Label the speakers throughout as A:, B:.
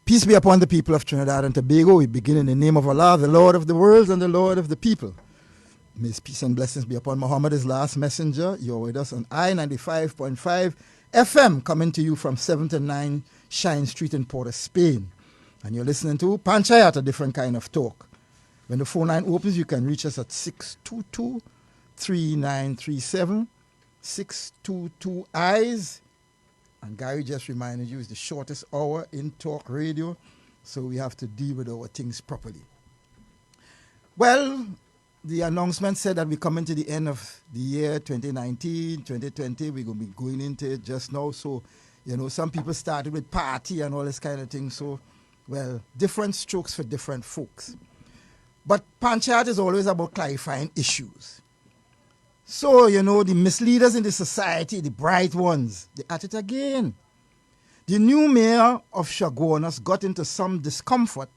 A: Peace be upon the people of Trinidad and Tobago. We begin in the name of Allah, the Lord of the worlds and the Lord of the people. May his peace and blessings be upon Muhammad, his last messenger. You're with us on i95 5FM, coming to you from 7 to 9 Shine Street in Port of Spain. And you're listening to Panchayat, a different kind of talk. When the phone line opens, you can reach us at 622-3937, 622-EYES. And Gary just reminded you it's the shortest hour in talk radio, so we have to deal with our things properly. Well, the announcement said that we're coming to the end of the year 2019, 2020. We're going to be going into it just now. So, some people started with party and all this kind of thing. So, well, different strokes for different folks. But Panchayat is always about clarifying issues. So, the misleaders in the society, the bright ones, they at it again. The new mayor of Chaguanas got into some discomfort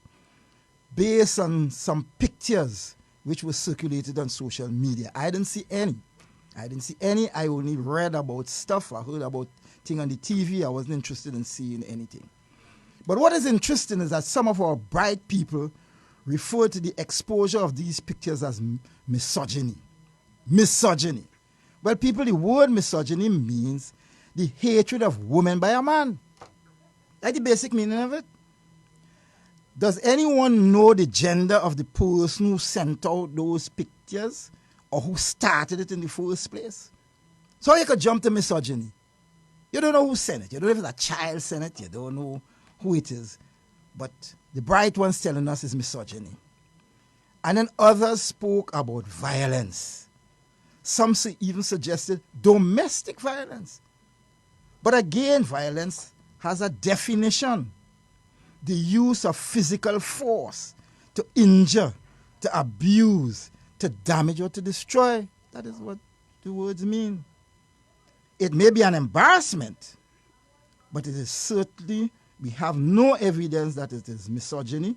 A: based on some pictures which were circulated on social media. I didn't see any. I only read about stuff. I heard about things on the TV. I wasn't interested in seeing anything. But what is interesting is that some of our bright people refer to the exposure of these pictures as misogyny. Misogyny. Well, people, the word misogyny means the hatred of women by a man. That's the basic meaning of it. Does anyone know the gender of the person who sent out those pictures or who started it in the first place? So you could jump to misogyny. You don't know who sent it. You don't know if it's a child sent it. You don't know who it is. But the bright ones telling us is misogyny. And then others spoke about violence. Some even suggested domestic violence. But again, violence has a definition. The use of physical force to injure, to abuse, to damage or to destroy. That is what the words mean. It may be an embarrassment, but it is certainly, we have no evidence that it is misogyny,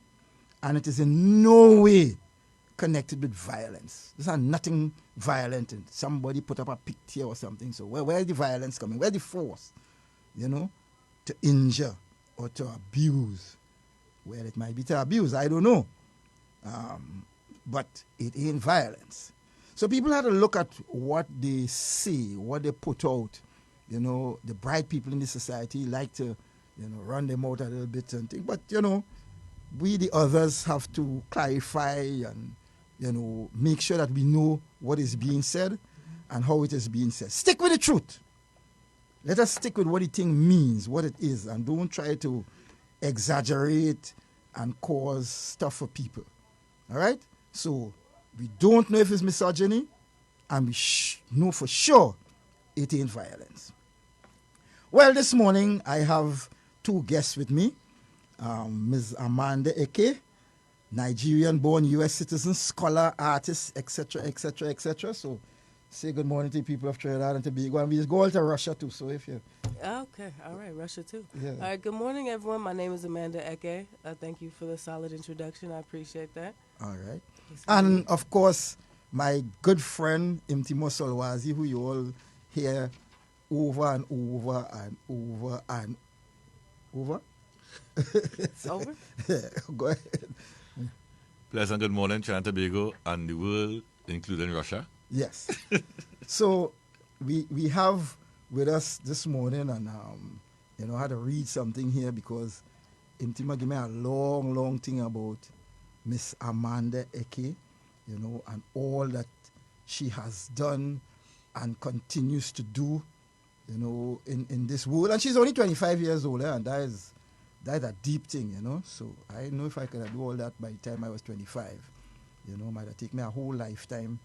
A: and it is in no way connected with violence. There's nothing violent in it. Somebody put up a picture or something. So where is the violence coming? Where's the force? To injure or to abuse. Well, it might be to abuse. I don't know. But it ain't violence. So people had to look at what they say, what they put out. The bright people in the society like to, run them out a little bit and things. But, we the others have to clarify and, make sure that we know what is being said and how it is being said. Stick with the truth. Let us stick with what the thing means, what it is, and don't try to exaggerate and cause stuff for people. All right? So we don't know if it's misogyny, and we know for sure it ain't violence. Well, this morning I have two guests with me. Ms. Amanda Eke, Nigerian-born U.S. citizen, scholar, artist, etc., etc., etc. So say good morning to the people of Trinidad and Tobago. And we just go all to Russia too, so if you...
B: Okay, all right, Russia too.
A: Yeah.
B: All right, good morning, everyone. My name is Amanda Eke. Thank you for the solid introduction. I appreciate that.
A: All right. And, of course, my good friend, Mtima who you all hear over and over and over and over.
B: It's over?
A: Yeah, go ahead.
C: Pleasant good morning, Trinidad and Tobago and the world, including Russia.
A: Yes. So we have with us this morning, and I had to read something here because Mtima gave me a long thing about Miss Amanda Eke, and all that she has done and continues to do, in this world. And she's only 25 years old, and that's a deep thing, So I don't know if I could do all that by the time I was 25. It might have taken me a whole lifetime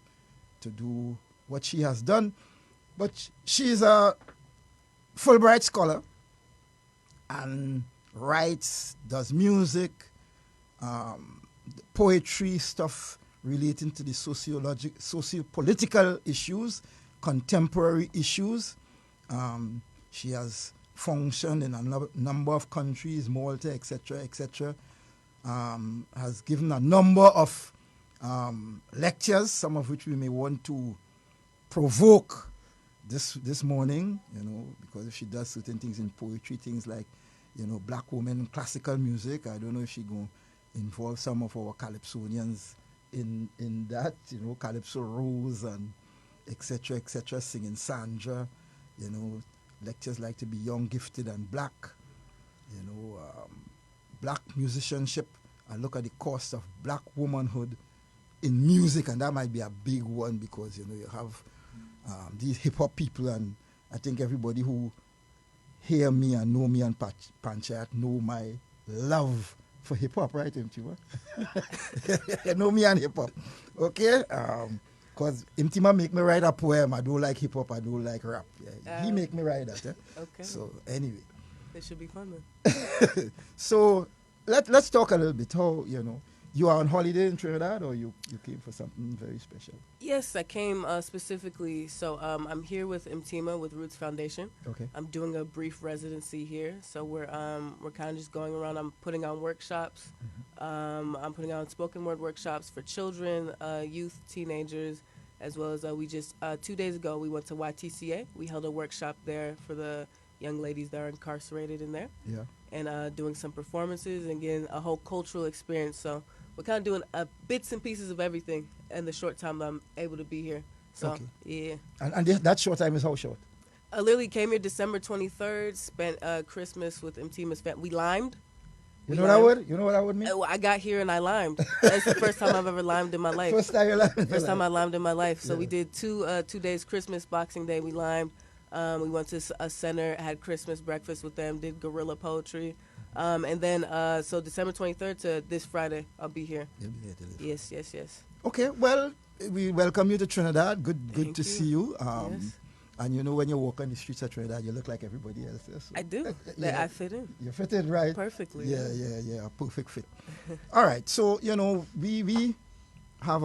A: to do what she has done. But she's a Fulbright scholar and writes, does music, poetry, stuff relating to the socio-political issues, contemporary issues. She has functioned in a number of countries, Malta, etc., has given a number of lectures, some of which we may want to provoke this morning, because if she does certain things in poetry, things like, black women in classical music. I don't know if she going to involve some of our calypsonians in that, Calypso Rose and etc., singing Sandra, lectures like to be young, gifted, and black, black musicianship, and look at the cost of black womanhood in music, and that might be a big one because, you have these hip-hop people, and I think everybody who hear me and know me and Panchayat know my love for hip-hop, right, Mtima? You know me and hip-hop, okay? Because Mtima make me write a poem. I don't like hip-hop, I don't like rap. Yeah. He make me write that.
B: Okay.
A: So, anyway.
B: It should be fun then.
A: So, let's talk a little bit. How, you are on holiday in Trinidad, or you came for something very special?
B: Yes, I came specifically. So I'm here with Mtima with Roots Foundation.
A: Okay.
B: I'm doing a brief residency here. So we're kind of just going around. I'm putting on workshops. I'm putting on spoken word workshops for children, youth, teenagers, as well as we just 2 days ago we went to YTCA. We held a workshop there for the young ladies that are incarcerated in there.
A: Yeah.
B: And doing some performances and getting a whole cultural experience. So we're kind of doing bits and pieces of everything in the short time that I'm able to be here. So,
A: okay.
B: Yeah.
A: And that short time is how short?
B: I literally came here December 23rd, spent Christmas with Mtima's family. We limed.
A: You know what that would mean?
B: I got here and I limed. That's the first time I've ever limed in my life.
A: First time you limed?
B: First time I limed in my life. So
A: Yeah.
B: we did 2 days, Christmas, Boxing Day, we limed. We went to a center, had Christmas breakfast with them, did guerrilla poetry. And then, so December 23rd to this Friday, I'll be here.
A: You'll be here till this.
B: Yes.
A: Okay, well, we welcome you to Trinidad. Good
B: Thank
A: to
B: you.
A: see you.
B: Yes.
A: And when you walk on the streets of Trinidad, you look like everybody else. So.
B: I do.
A: Yeah.
B: I fit in.
A: You fit in right.
B: Perfectly.
A: Yeah, a perfect fit. All right, so we have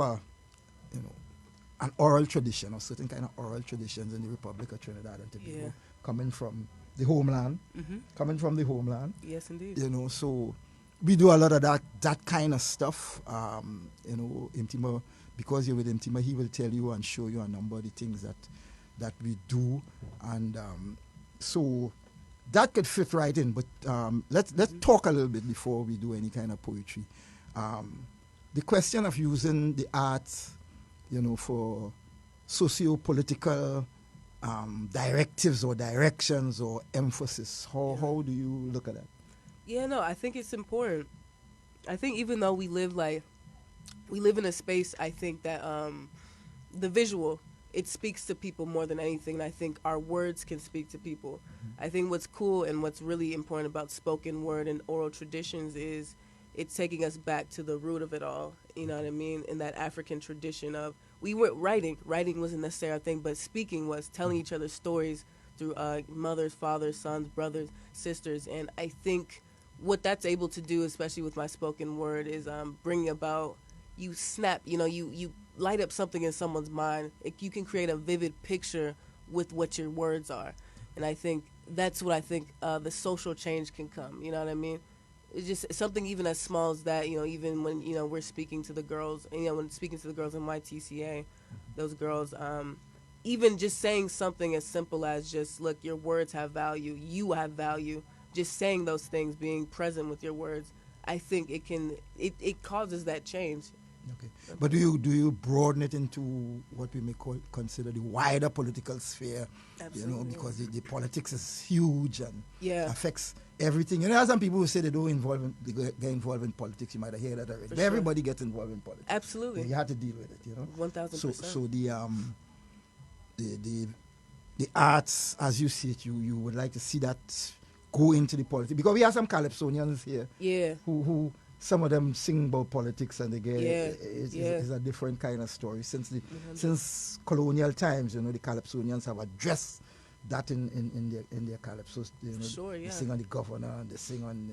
A: an oral tradition, or certain kind of oral traditions in the Republic of Trinidad and Tobago,
B: Yeah.
A: coming from the homeland.
B: Yes, indeed.
A: So we do a lot of that kind of stuff. Mtima, because you're with Mtima, he will tell you and show you a number of the things that we do, and so that could fit right in. But let's talk a little bit before we do any kind of poetry. The question of using the arts, for socio-political directives or directions or emphasis. How do you look at that?
B: Yeah, no, I think it's important. I think even though we live in a space, I think that the visual, it speaks to people more than anything. And I think our words can speak to people. I think what's cool and what's really important about spoken word and oral traditions is it's taking us back to the root of it all. You know what I mean? In that African tradition of, we were writing wasn't necessarily a thing, but speaking was telling each other stories through mothers, fathers, sons, brothers, sisters. And I think what that's able to do, especially with my spoken word, is bring about, you snap, you light up something in someone's mind. You can create a vivid picture with what your words are. And I think that's what I think the social change can come. You know what I mean? It's just something even as small as that, even when, we're speaking to the girls, when speaking to the girls in YTCA, those girls, even just saying something as simple as just, look, your words have value, you have value, just saying those things, being present with your words, I think it causes that change.
A: Okay, but do you broaden it into what we may consider the wider political sphere?
B: Absolutely.
A: Because the politics is huge and affects everything. There are some people who say they get involved in politics. You might have heard that already. But everybody gets involved in politics.
B: Absolutely.
A: You have to deal with it.
B: 1,000%.
A: So the arts, as you see it, you would like to see that go into the politics, because we have some Calypsonians here.
B: Yeah.
A: Who some of them sing about politics, and they get it's a different kind of story. Since colonial times, the Calypsonians have addressed that in their calypsos. They sing on the governor, and they sing on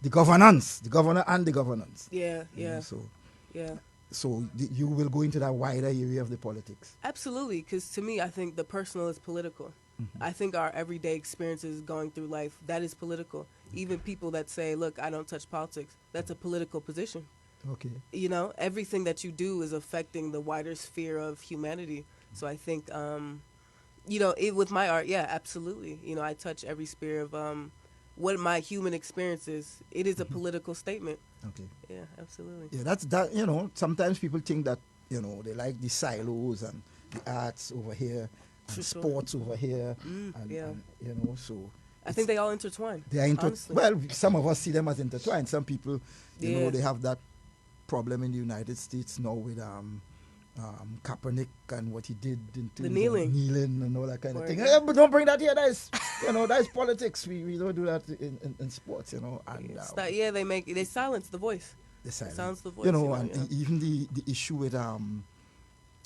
A: the governance, the governor and the governance. So you will go into that wider area of the politics.
B: Absolutely, because to me, I think the personal is political. I think our everyday experiences going through life, that is political. Even people that say, look, I don't touch politics, that's a political position.
A: Okay.
B: Everything that you do is affecting the wider sphere of humanity. So I think, with my art, yeah, absolutely. I touch every sphere of what my human experience is. It is a political statement.
A: Okay.
B: Yeah, absolutely.
A: Yeah, that's that. You know, sometimes people think that they like the silos and the arts over here and
B: For sure.
A: sports over here,
B: yeah.
A: and so
B: I think they all intertwine.
A: they are
B: honestly.
A: well. Some of us see them as intertwined. Some people,
B: Yeah.
A: they have that problem in the United States now with Kaepernick and what he did in terms of
B: kneeling.
A: and all that kind of
B: Or-
A: thing. But don't bring that here. That is, that is politics. We don't do that in sports. And
B: They silence the voice.
A: the silence.
B: Sounds the voice.
A: And even the issue with I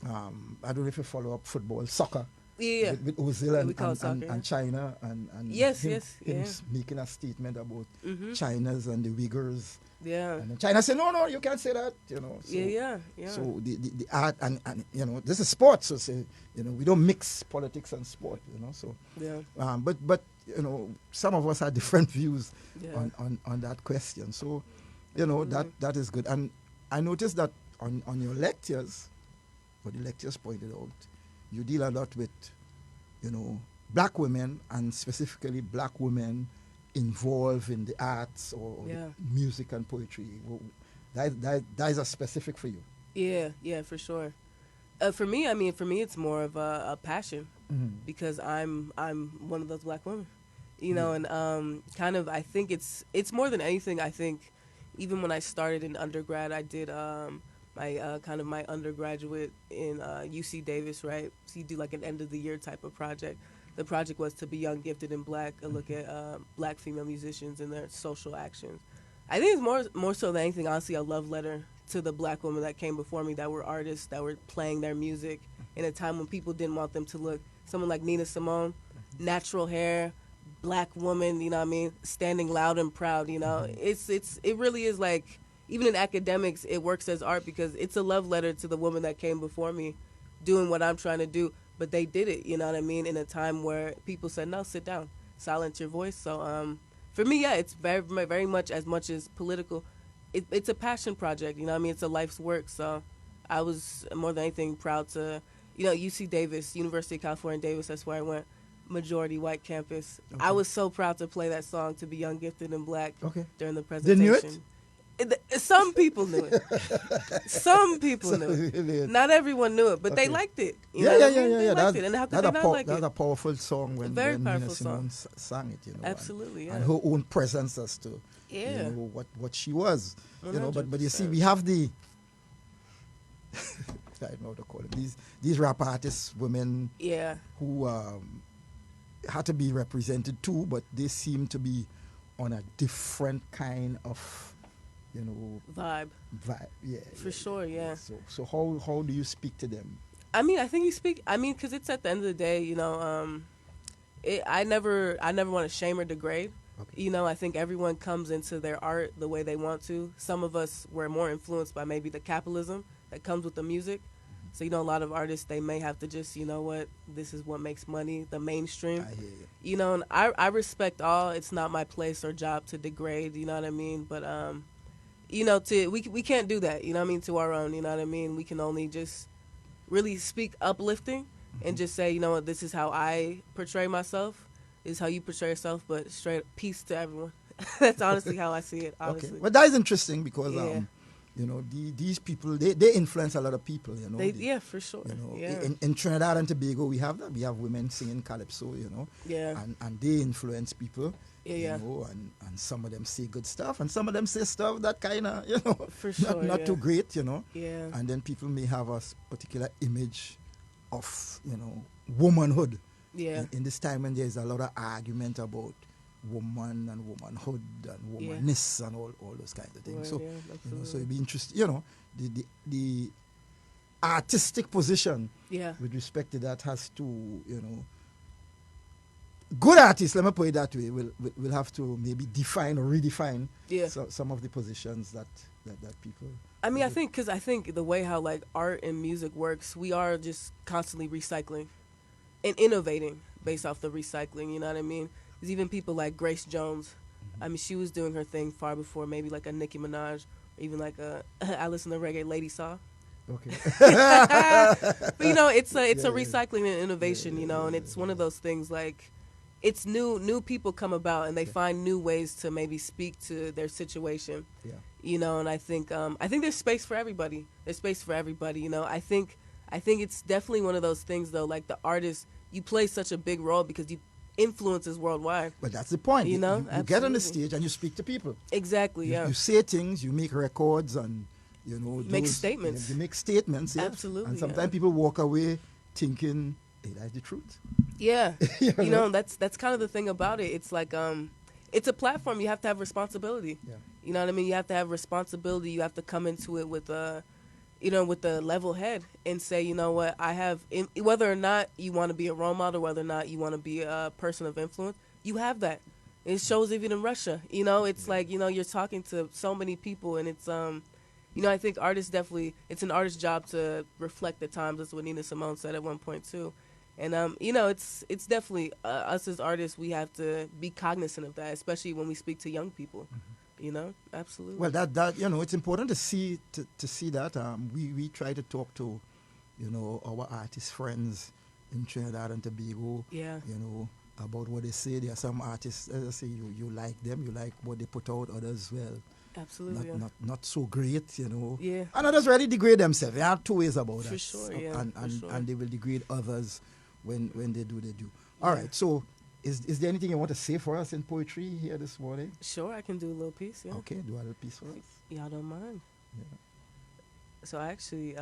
A: don't know if you follow up football, soccer.
B: Yeah.
A: With Ozil
B: We call it soccer,
A: and China and
B: Yes,
A: him,
B: yes,
A: him
B: yeah.
A: making a statement about
B: Mhm.
A: China's and the Uyghurs.
B: Yeah.
A: And then China said, no, you can't say that, So,
B: Yeah.
A: So the art and this is sports, so say, we don't mix politics and sport, so.
B: Yeah.
A: But some of us have different views
B: Yeah.
A: on that question. So, that is good. And I noticed that on your lectures, what the lectures pointed out, you deal a lot with, black women and specifically black women involved in the arts or
B: Yeah.
A: the music and poetry. Well, that is a specific for you.
B: Yeah, for sure. For me, it's more of a passion because I'm one of those black women, and kind of I think it's more than anything. I think even when I started in undergrad, I did my undergraduate in UC Davis, right? So you do like an end of the year type of project. The project was to be young, gifted, and black. A look at black female musicians and their social actions. I think it's more so than anything, honestly, a love letter to the black women that came before me, that were artists, that were playing their music in a time when people didn't want them to look. Someone like Nina Simone, natural hair, black woman, standing loud and proud. It really is like, even in academics, it works as art because it's a love letter to the woman that came before me, doing what I'm trying to do. But they did it, in a time where people said, no, sit down, silence your voice. So for me, yeah, it's very, very much as political. It's a passion project, it's a life's work. So I was more than anything proud to, UC Davis, University of California, Davis, that's where I went, majority white campus.
A: Okay.
B: I was so proud to play that song, To Be Young, Gifted, and Black during the
A: They
B: presentation.
A: knew it?
B: Some people knew it. Some people knew it.
A: Really?
B: Not everyone knew it, but they
A: Okay.
B: liked it.
A: Yeah.
B: They liked it. And how could they not like
A: That's
B: it?
A: a powerful song when
B: Very
A: Nina
B: powerful
A: Simone
B: song.
A: sang it,
B: Absolutely, yeah.
A: And her own presence as to
B: Yeah.
A: what she was, But you see,
B: 100%.
A: we have the I don't know what to call it. These rap artists, women
B: Yeah.
A: who had to be represented too, but they seem to be on a different kind of
B: Vibe.
A: Yeah,
B: For sure, yeah.
A: So how do you speak to them?
B: I think you speak. Because it's at the end of the day, I never want to shame or degrade.
A: Okay.
B: I think everyone comes into their art the way they want to. Some of us were more influenced by maybe the capitalism that comes with the music. So, a lot of artists, they may have to just, this is what makes money, the mainstream.
A: I hear you.
B: And I respect all. It's not my place or job to degrade, you know what I mean? But, we can't do that, to our own, We can only just really speak uplifting and just say, this is how I portray myself. This is how you portray yourself, but straight peace to everyone. That's honestly how I see it, honestly.
A: Okay. Well, that is interesting because,
B: Yeah.
A: these people, they influence a lot of people,
B: Yeah, for sure. Yeah.
A: In Trinidad and Tobago, we have that. We have women singing calypso,
B: Yeah.
A: and they influence people.
B: Yeah.
A: And some of them say good stuff, and some of them say stuff that kind of,
B: For sure,
A: not
B: yeah.
A: too great,
B: Yeah.
A: And then people may have a particular image of, womanhood.
B: Yeah.
A: In this time when there's a lot of argument about woman and womanhood and womanness and all those kinds of things.
B: Right,
A: So,
B: yeah,
A: so it'd be interesting, the artistic position
B: Yeah.
A: with respect to that has to, good artists, let me put it that way, will have to maybe define or redefine
B: Yeah.
A: some of the positions that people.
B: I think the way how like art and music works, we are just constantly recycling and innovating based off the recycling. You know what I mean? There's even people like Grace Jones. She was doing her thing far before maybe like a Nicki Minaj or even like I listen to reggae Lady Saw.
A: Okay.
B: But it's a
A: Yeah.
B: recycling and innovation, and it's one of those things like, it's new people come about and they find new ways to maybe speak to their situation.
A: Yeah.
B: You know, and I think there's space for everybody. There's space for everybody. You know, I think it's definitely one of those things though. Like the artist, you play such a big role because you influences worldwide.
A: But that's the point.
B: You know,
A: you get on the stage and you speak to people.
B: Exactly.
A: You say things. You make records and
B: make statements.
A: You make statements. Yeah?
B: Absolutely.
A: And sometimes people walk away thinking, "Hey, that's the truth."
B: Yeah. you know, that's kind of the thing about it. It's like it's a platform. You have to have responsibility.
A: Yeah.
B: You know what I mean? You have to have responsibility. You have to come into it with with a level head and say, you know what, whether or not you want to be a role model, whether or not you want to be a person of influence, you have that. It shows even in Russia. You know, it's like, you're talking to so many people, and it's, I think artists definitely, it's an artist's job to reflect the times. That's what Nina Simone said at one point, too. And, it's definitely, us as artists, we have to be cognizant of that, especially when we speak to young people. Mm-hmm. You know, absolutely.
A: Well, that it's important to see that. We try to talk to, our artist friends in Trinidad and Tobago.
B: Yeah.
A: About what they say. There are some artists, as I say, you like them, you like what they put out. Others, well,
B: absolutely,
A: not so great.
B: Yeah.
A: And others really degrade themselves. There are two ways about that.
B: For sure, yeah.
A: And they will degrade others when they do. All right, so. Is there anything you want to say for us in poetry here this morning?
B: Sure, I can do a little piece, yeah.
A: Okay, do a little piece for us.
B: Y'all don't mind?
A: Yeah.
B: So actually,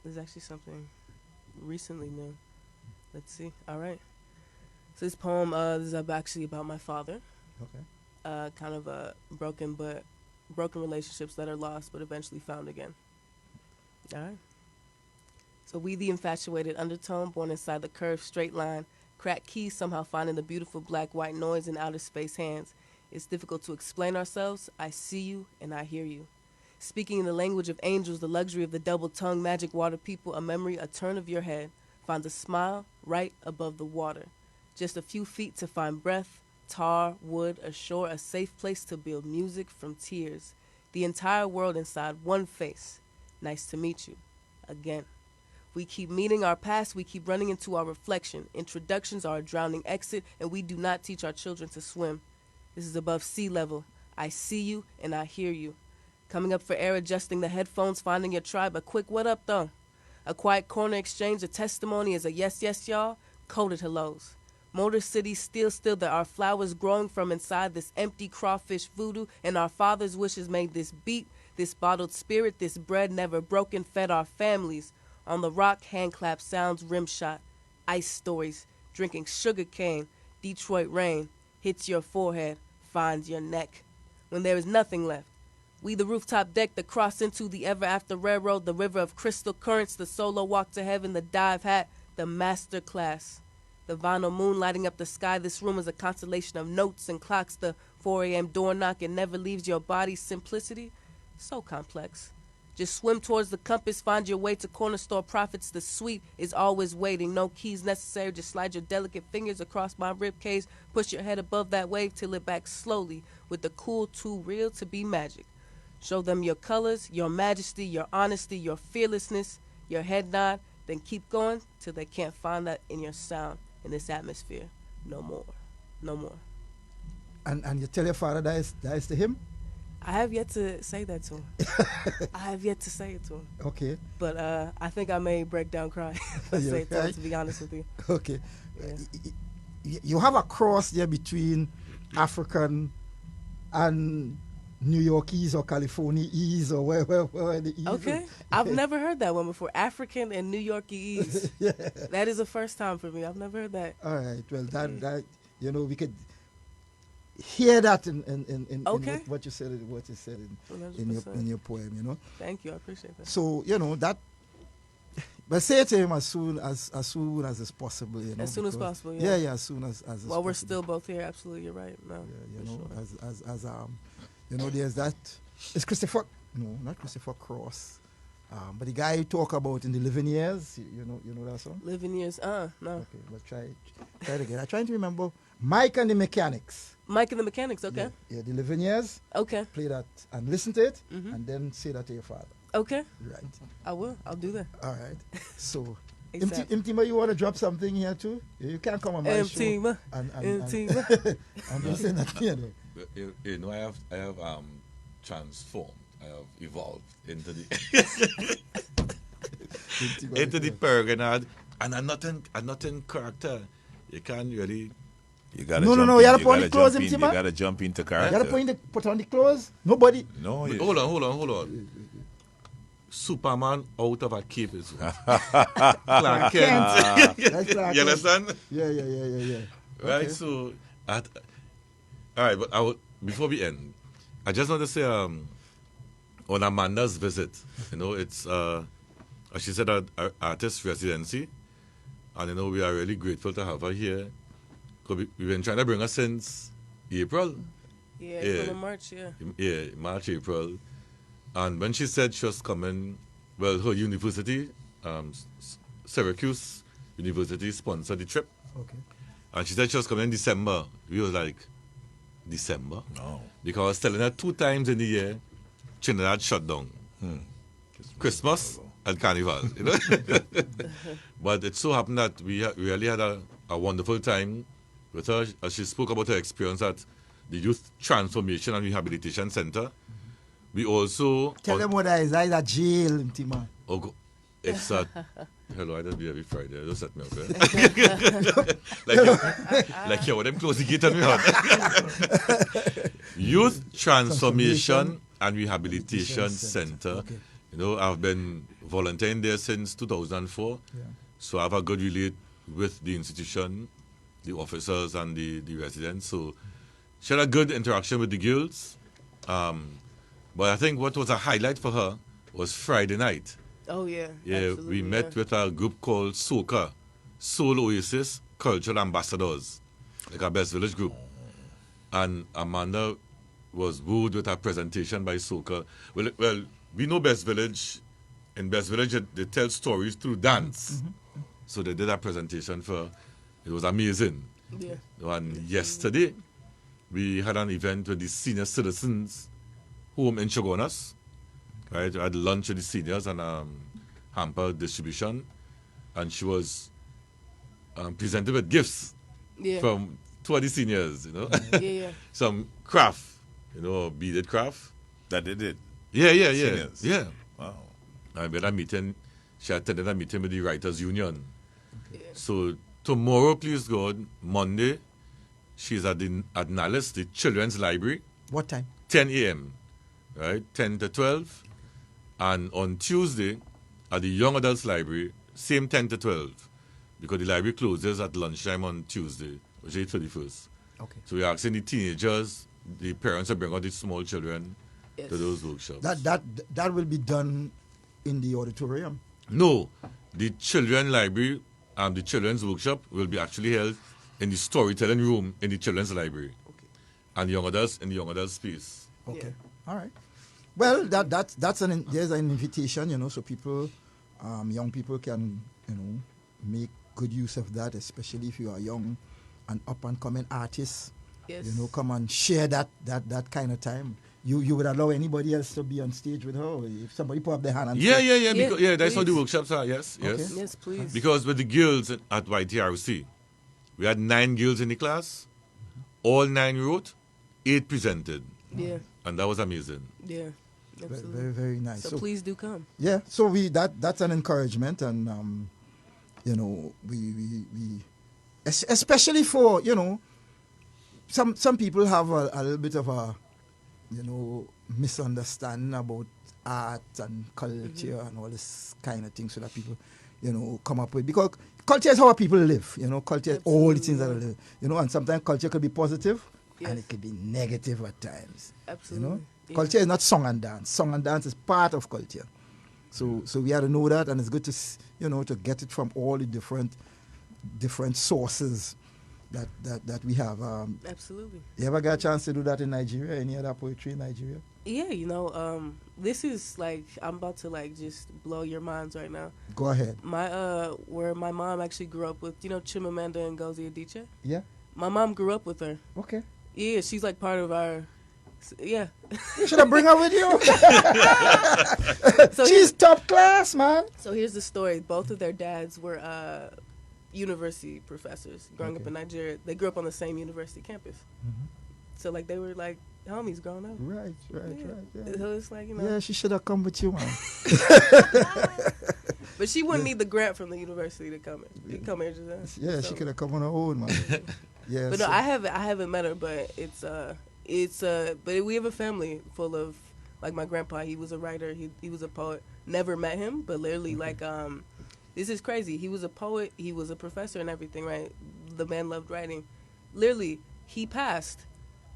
B: there's actually something recently new. Let's see. All right. So this poem is actually about my father.
A: Okay.
B: Kind of broken relationships that are lost but eventually found again. All right. So we the infatuated undertone, born inside the curved straight line, cracked keys somehow finding the beautiful black-white noise in outer space hands. It's difficult to explain ourselves. I see you and I hear you. Speaking in the language of angels, the luxury of the double tongue, magic water people, a memory, a turn of your head, finds a smile right above the water. Just a few feet to find breath, tar, wood, a shore, a safe place to build music from tears. The entire world inside one face. Nice to meet you. Again. We keep meeting our past, we keep running into our reflection. Introductions are a drowning exit, and we do not teach our children to swim. This is above sea level. I see you, and I hear you. Coming up for air, adjusting the headphones, finding your tribe. A quick what up, though? A quiet corner exchange, a testimony is a yes, yes, y'all. Coded hellos. Motor City, still, there are flowers growing from inside this empty crawfish voodoo, and our father's wishes made this beat, this bottled spirit, this bread never broken, fed our families. On the rock, hand clap sounds, rim shot, ice stories, drinking sugar cane, Detroit rain, hits your forehead, finds your neck. When there is nothing left, we the rooftop deck, the cross into the ever after railroad, the river of crystal currents, the solo walk to heaven, the dive hat, the master class. The vinyl moon lighting up the sky, this room is a constellation of notes and clocks, the 4 a.m. door knock, it never leaves your body's simplicity, so complex. Just swim towards the compass, find your way to corner store profits. The suite is always waiting, no keys necessary. Just slide your delicate fingers across my rib cage. Push your head above that wave till it backs slowly with the cool too real to be magic. Show them your colors, your majesty, your honesty, your fearlessness, your head nod. Then keep going till they can't find that in your sound, in this atmosphere. No more. No more.
A: And you tell your father that is to him?
B: I have yet to say that to him. I have yet to say it to him.
A: Okay.
B: But I think I may break down crying if I say it to him, to be honest with you.
A: Okay.
B: Yeah.
A: You have a cross there between African and New Yorkese or Californiese or where the E's.
B: Okay. I've never heard that one before. African and New Yorkese.
A: Yeah.
B: That is a first time for me. I've never heard that.
A: All right. Well, that we could hear that in
B: okay.
A: what you said in your poem,
B: Thank you, I appreciate that.
A: So that, but say it to him as soon as it's possible,
B: As soon as possible,
A: yeah. Yeah, as soon as it's
B: While we're
A: possible.
B: still both here, absolutely, you're right. No,
A: yeah,
B: sure.
A: there's that. It's Christopher. No, not Christopher Cross. But the guy you talk about in the Living Years, you know that song?
B: Living Years, no.
A: Okay, well try it again. I'm trying to remember Mike and the Mechanics.
B: Mike and the Mechanics, okay.
A: Yeah, the Living Years.
B: Okay.
A: Play that and listen to it,
B: Mm-hmm.
A: and then say that to your father.
B: Okay.
A: Right.
B: I will. I'll do that.
A: All right. So
B: ASAP.
A: Mtima, you want to drop something here too? You can't come on my show.
B: Mtima. Mtima.
A: I'm just saying that here.
C: You know, I have transformed. I have evolved into the into the Peregrine, and I'm not in character. You can't really.
D: You gotta
A: No,
D: jump
A: you
D: in,
A: gotta put on the clothes,
D: jump in,
A: Mtima.
D: You gotta jump into
A: You
D: character.
A: gotta put on the clothes. Nobody.
D: No, you,
C: Hold on. Superman out of a cape is Clark Kent.
A: That's Clark
C: You
A: Kent.
C: understand?
A: Yeah.
C: Right.
A: Okay.
C: So, all right. But before we end, I just want to say, on Amanda's visit, you know, it's as she said, our artist residency, and we are really grateful to have her here. Because we've been trying to bring her since April.
B: Yeah, April and March, yeah.
C: Yeah, March, April. And when she said she was coming, well, her university, Syracuse University, sponsored the trip.
A: Okay.
C: And she said she was coming in December. We was like, December?
D: no.
C: Because I was telling her 2 times in the year, Trinidad shut down. Christmas and Carnival, you know. But it so happened that we really had a wonderful time with her. As she spoke about her experience at the Youth Transformation and Rehabilitation Center. We also...
A: Tell them what that is. That is a jail, Mtima.
C: It's a... Hello, I don't be every Friday. Don't set me up there. like you, them close the gate on me out. Youth Transformation and Rehabilitation Center.
A: Okay.
C: You know, I've been volunteering there since 2004.
A: Yeah.
C: So I have a good relate with the institution, the officers and the residents. So she had a good interaction with the girls. But I think what was a highlight for her was Friday night.
B: Oh, yeah.
C: Yeah,
B: absolutely,
C: we met with a group called SOCA, Soul Oasis Cultural Ambassadors, like our Best Village group. And Amanda was wooed with her presentation by SOCA. Well, we know Best Village. In Best Village, they tell stories through dance. So they did a presentation for her. It was amazing.
B: Yeah.
C: And yesterday, we had an event with the senior citizens home in Chagonas. Right, I had lunch with the seniors and hamper distribution, and she was presented with gifts
B: Yeah.
C: from 2 of the seniors, you know.
B: Yeah.
C: Some craft, beaded craft.
D: That they did.
C: Yeah.
D: Seniors.
C: Yeah.
D: Wow.
C: I had a meeting, she attended a meeting with the Writers Union.
B: Yeah.
C: So tomorrow, please God, Monday, she's at Nallis, the Children's Library,
A: What time?
C: 10 a.m., right, 10 to 12. And on Tuesday, at the Young Adults Library, same 10 to 12, because the library closes at lunchtime on Tuesday, which is 31st.
A: Okay.
C: So we're asking the teenagers, the parents to bring out the small children
B: Yes.
C: to those workshops.
A: That will be done in the auditorium.
C: No, the children library and the children's workshop will be actually held in the storytelling room in the children's library.
A: Okay.
C: And the young adults in the young adult space.
A: Okay. All right. Well, there's an invitation, so people, young people can, make good use of that, especially if you are young and up and coming artists.
B: Yes.
A: Come and share that kind of time. You would allow anybody else to be on stage with her if somebody put up their hand and
C: Yeah.
A: say,
C: Because, that's how the
B: please.
C: workshops are. Yes.
A: Okay.
B: Yes, please.
C: Because with the girls at YTRC, we had 9 girls in the class. All 9 wrote, 8 presented.
B: Yeah.
C: And that was amazing.
B: Yeah.
A: very,
B: Absolutely.
A: very, very nice.
B: So please do come.
A: Yeah, so that's an encouragement, and we especially for some people have a little bit of a misunderstanding about art and culture and all this kind of thing, so that people come up with, because culture is how people live. Culture is all the things that live. And sometimes culture could be positive,
B: Yes.
A: and it could be negative at times.
B: Absolutely. Yeah.
A: Culture is not song and dance. Song and dance is part of culture. So we have to know that, and it's good to to get it from all the different sources that we have.
B: Absolutely.
A: You ever got a chance to do that in Nigeria? Any other poetry in Nigeria?
B: Yeah, this is I'm about to just blow your minds right now.
A: Go ahead.
B: Where my mom actually grew up with, Chimamanda and Ngozi Adichie.
A: Yeah.
B: My mom grew up with her.
A: Okay.
B: Yeah, she's part of our Yeah.
A: You should have bring her with you.
B: So
A: She's top class, man.
B: So here's the story. Both of their dads were university professors growing up in Nigeria. They grew up on the same university campus. So like they were like homies growing up.
A: Right. Yeah.
B: So it's like, you know.
A: Yeah, she should have come with you, man.
B: But she wouldn't need the grant from the university to come in. Come here, just
A: Yeah, she could have come on her own, man. Yeah.
B: But no, I haven't met her, but but we have a family full of, like, my grandpa. He was a writer. He was a poet. Never met him, but literally like this is crazy. He was a poet. He was a professor and everything, right? The man loved writing. Literally, he passed.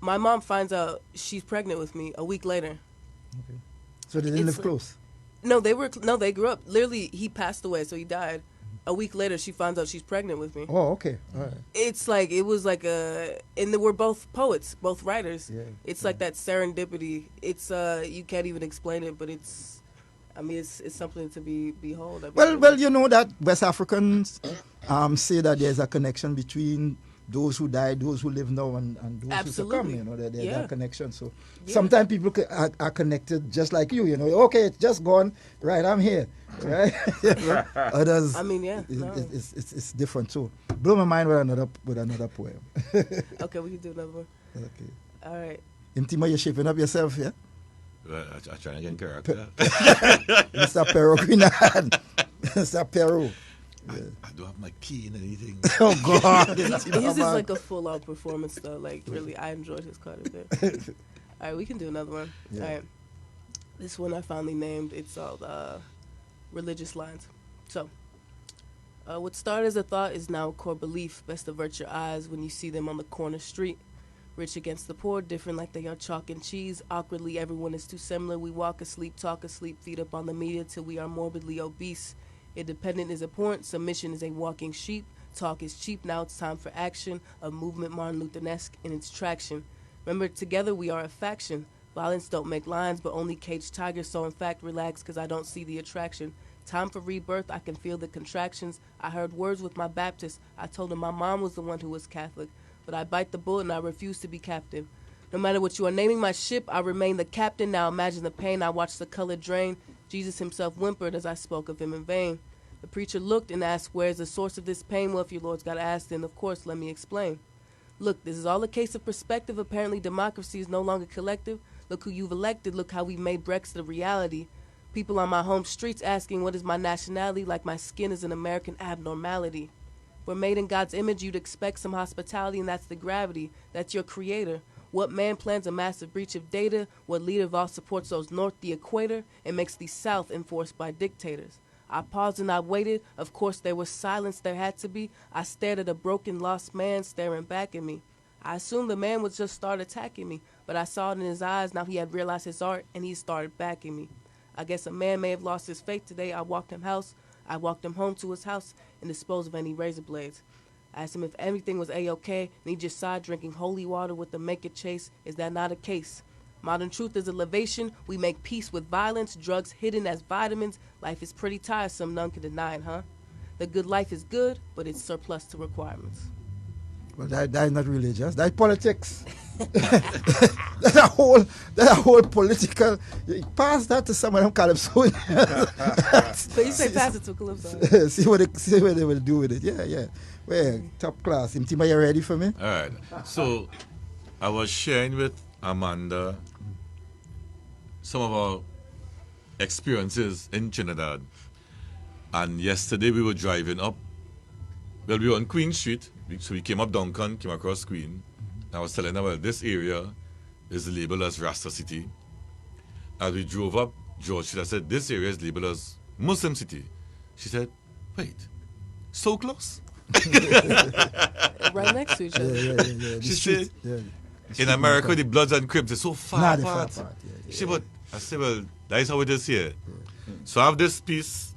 B: My mom finds out she's pregnant with me a week later.
A: Okay. So they didn't live close?
B: No, they grew up. Literally, he passed away, so he died. A week later, she finds out she's pregnant with me.
A: Oh, okay. All right.
B: It's like, it was like and we're both poets, both writers.
A: Yeah.
B: It's like that serendipity. It's, you can't even explain it, but it's something to behold.
A: Well, you know that West Africans say that there's a connection between those who died, those who live now, and those
B: Absolutely.
A: who succumb. You know, there's that connection. So sometimes people are connected just like you. You know, okay, it's just gone. Right, I'm here. Right. Others.
B: I mean,
A: it's different too. Blow my mind with another poem.
B: Okay, we can do another one.
A: Okay.
B: All right.
A: Mtima, you're shaping up yourself, yeah?
C: I try to get in character.
A: Mr. Peregrine. Mr. Peru.
C: I don't have my key in anything.
A: Oh, God.
B: His is like a full-out performance, though. Like, really, I enjoyed his quite a bit. All right, we can do another one.
A: Yeah.
B: All right. This one I finally named. It's called Religious Lines. So, what started as a thought is now a core belief. Best avert your eyes when you see them on the corner street. Rich against the poor, different like they are chalk and cheese. Awkwardly, everyone is too similar. We walk asleep, talk asleep, feed up on the media till we are morbidly obese. Independent is abhorrent, submission is a walking sheep. Talk is cheap, now it's time for action. A movement Martin Luther-esque in its traction. Remember, together we are a faction. Violence don't make lines, but only caged tigers. So in fact, relax, cause I don't see the attraction. Time for rebirth, I can feel the contractions. I heard words with my Baptist. I told him my mom was the one who was Catholic. But I bite the bullet and I refuse to be captive. No matter what you are naming my ship, I remain the captain. Now imagine the pain, I watched the color drain. Jesus himself whimpered as I spoke of him in vain. The preacher looked and asked, where's the source of this pain? Well, if your Lord's got asked, then of course, let me explain. Look, this is all a case of perspective. Apparently democracy is no longer collective. Look who you've elected. Look how we've made Brexit a reality. People on my home streets asking what is my nationality, like my skin is an American abnormality. We're made in God's image, you'd expect some hospitality, and that's the gravity. That's your creator. What man plans a massive breach of data? What leader of all supports those north the equator and makes the south enforced by dictators? I paused and I waited. Of course, there was silence, there had to be. I stared at a broken, lost man staring back at me. I assumed the man would just start attacking me, but I saw it in his eyes. Now he had realized his art, and he started backing me. I guess a man may have lost his faith today. I walked him home to his house and disposed of any razor blades. I asked him if everything was A-okay, and he just sighed, drinking holy water with the make it chase. Is that not a case? Modern truth is elevation. We make peace with violence, drugs hidden as vitamins. Life is pretty tiresome, none can deny it, huh? The good life is good, but it's surplus to requirements.
A: Well, that is not religious. That's politics. That's a whole political. Pass that to someone who call them so.
B: But you say pass it to Calypso.
A: see what they will do with it. Yeah. Well, top class. Mtima, you ready for me?
C: All right. So I was sharing with Amanda some of our experiences in Trinidad. And yesterday we were driving up. Well, we were on Queen Street. So we came up Duncan, came across Queen. And I was telling her, well, this area is labeled as Rasta City. As we drove up George Street, I said, this area is labeled as Muslim City. She said, wait, so close?
B: Right next to each other.
A: Yeah.
C: She said, in America, the Bloods and Crips are so far apart. I said, well, that is how it is here. So I have this piece.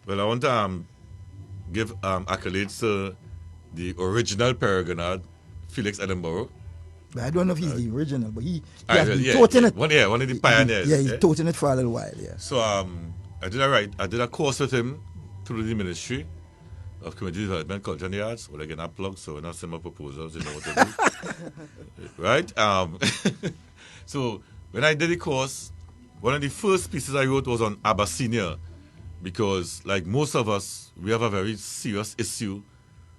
C: Well, I want to give accolades to the original Peregrine, Felix Edinburgh.
A: But I don't know if he's the original, but he has been toting it.
C: One of the pioneers.
A: He's toting it for a little while, yeah.
C: So I did a course with him through the Ministry of Community Development, Culture and the Arts. Well, again, I plug, so we're not sending my proposals, you know what to do. Right? So when I did the course, one of the first pieces I wrote was on Abyssinia, because like most of us, we have a very serious issue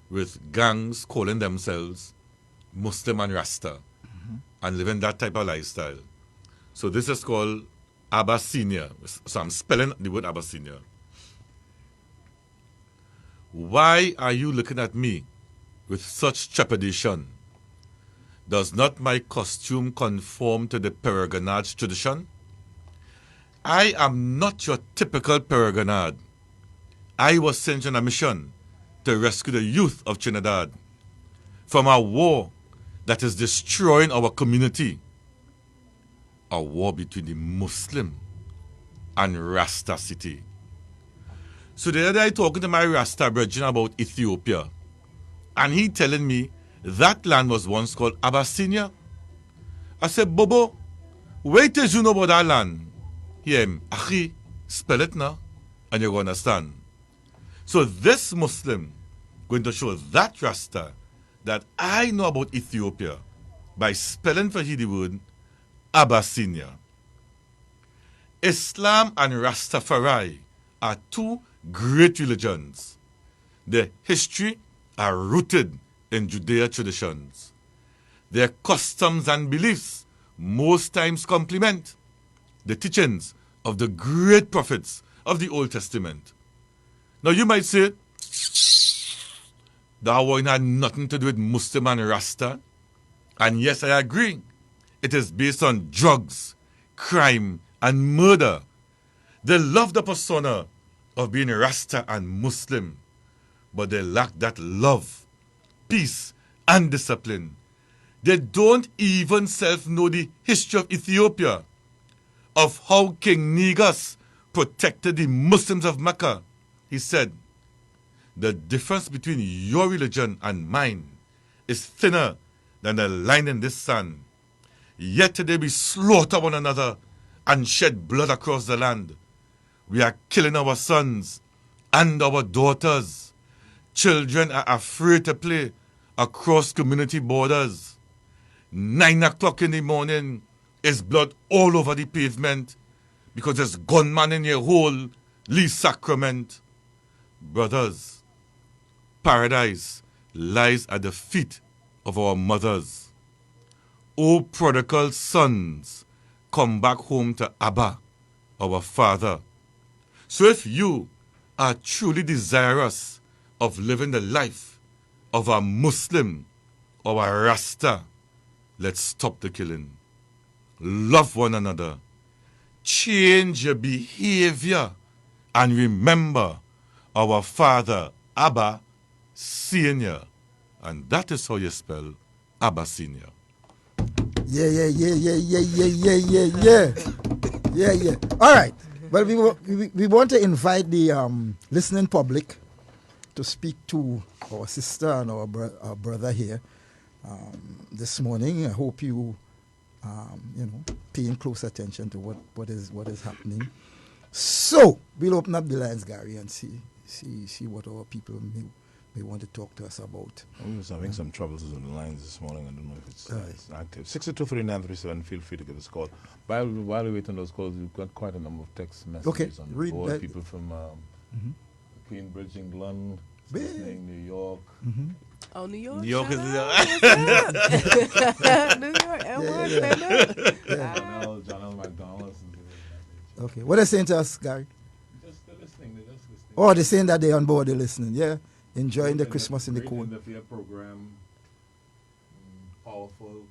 C: with gangs calling themselves Muslim and Rasta and living that type of lifestyle. So this is called Abyssinia. So I'm spelling the word Abyssinia. Why are you looking at me with such trepidation? Does not my costume conform to the peregrinage tradition? I am not your typical peregrinade. I was sent on a mission to rescue the youth of Trinidad from a war that is destroying our community. A war between the Muslim and Rasta city. So the other day I talking to my Rasta brethren about Ethiopia, and he telling me that land was once called Abyssinia. I said, Bobo, wait till you know about that land. Hear him, Achi, spell it now, and you're going to understand. So this Muslim going to show that Rasta that I know about Ethiopia by spelling for he the word Abyssinia. Islam and Rastafari are two great religions. Their history are rooted in Judea traditions. Their customs and beliefs most times complement the teachings of the great prophets of the Old Testament. Now you might say, that one had nothing to do with Muslim and Rasta. And yes, I agree. It is based on drugs, crime, and murder. They love the persona of being Rasta and Muslim, but they lack that love, peace, and discipline. They don't even know the history of Ethiopia, of how King Negus protected the Muslims of Mecca. He said, the difference between your religion and mine is thinner than the line in this sand. Yet today we slaughter one another and shed blood across the land. We are killing our sons and our daughters. Children are afraid to play across community borders. 9 o'clock in the morning is blood all over the pavement because there's gunman in your whole Lee Sacrament. Brothers, paradise lies at the feet of our mothers. O prodigal sons, come back home to Abba, our Father. So if you are truly desirous of living the life of a Muslim or a Rasta, let's stop the killing. Love one another. Change your behavior. And remember our father, Abba Senior. And that is how you spell Abba Senior.
A: Yeah. All right. Well, we want to invite the listening public to speak to our sister and our brother here this morning. I hope you, paying close attention to what is happening. So we'll open up the lines, Gary, and see what our people may want to talk to us about.
D: We was having some troubles with the lines this morning. I don't know if it's active. 623-937. Feel free to give us a call. While we wait on those calls, we've got quite a number of text messages on the board. People from Queenbridge, England, listening, New York.
A: Mm-hmm.
B: Oh, New York.
C: New York is
B: New York.
D: John L. McDonald.
A: Okay. What are they saying to us, Gary?
D: Just listening.
A: Oh, they're saying that they're on board, they're listening. Yeah. Enjoying the Christmas in the cold.
D: The fair program. Powerful.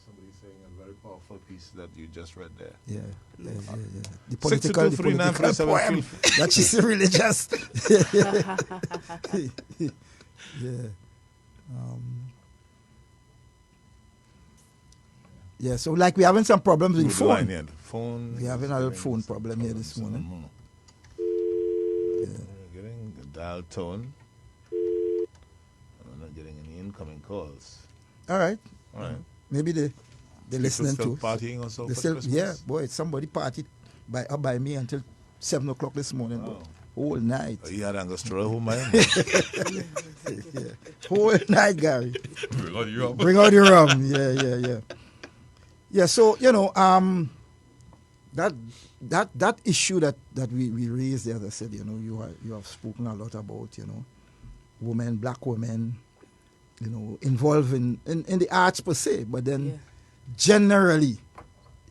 D: Somebody saying a very powerful piece that you just read there.
A: Yeah. The political poem that she's religious. Yeah. So like we're having some problems with the phone. We're having a little phone problem here this morning.
D: Getting the dial tone. I'm not getting any incoming calls.
A: All right. Maybe they're listening
D: still
A: to
D: partying or so.
A: Somebody partied by me until 7 o'clock this morning. Boy. Whole night.
D: You had Angostura home, man.
A: Whole night, Gary.
C: Bring out the rum.
A: Bring out the rum. Yeah. Yeah, so that issue that we raised, as I said, you have spoken a lot about, women, black women, involved in the arts per se, but then generally,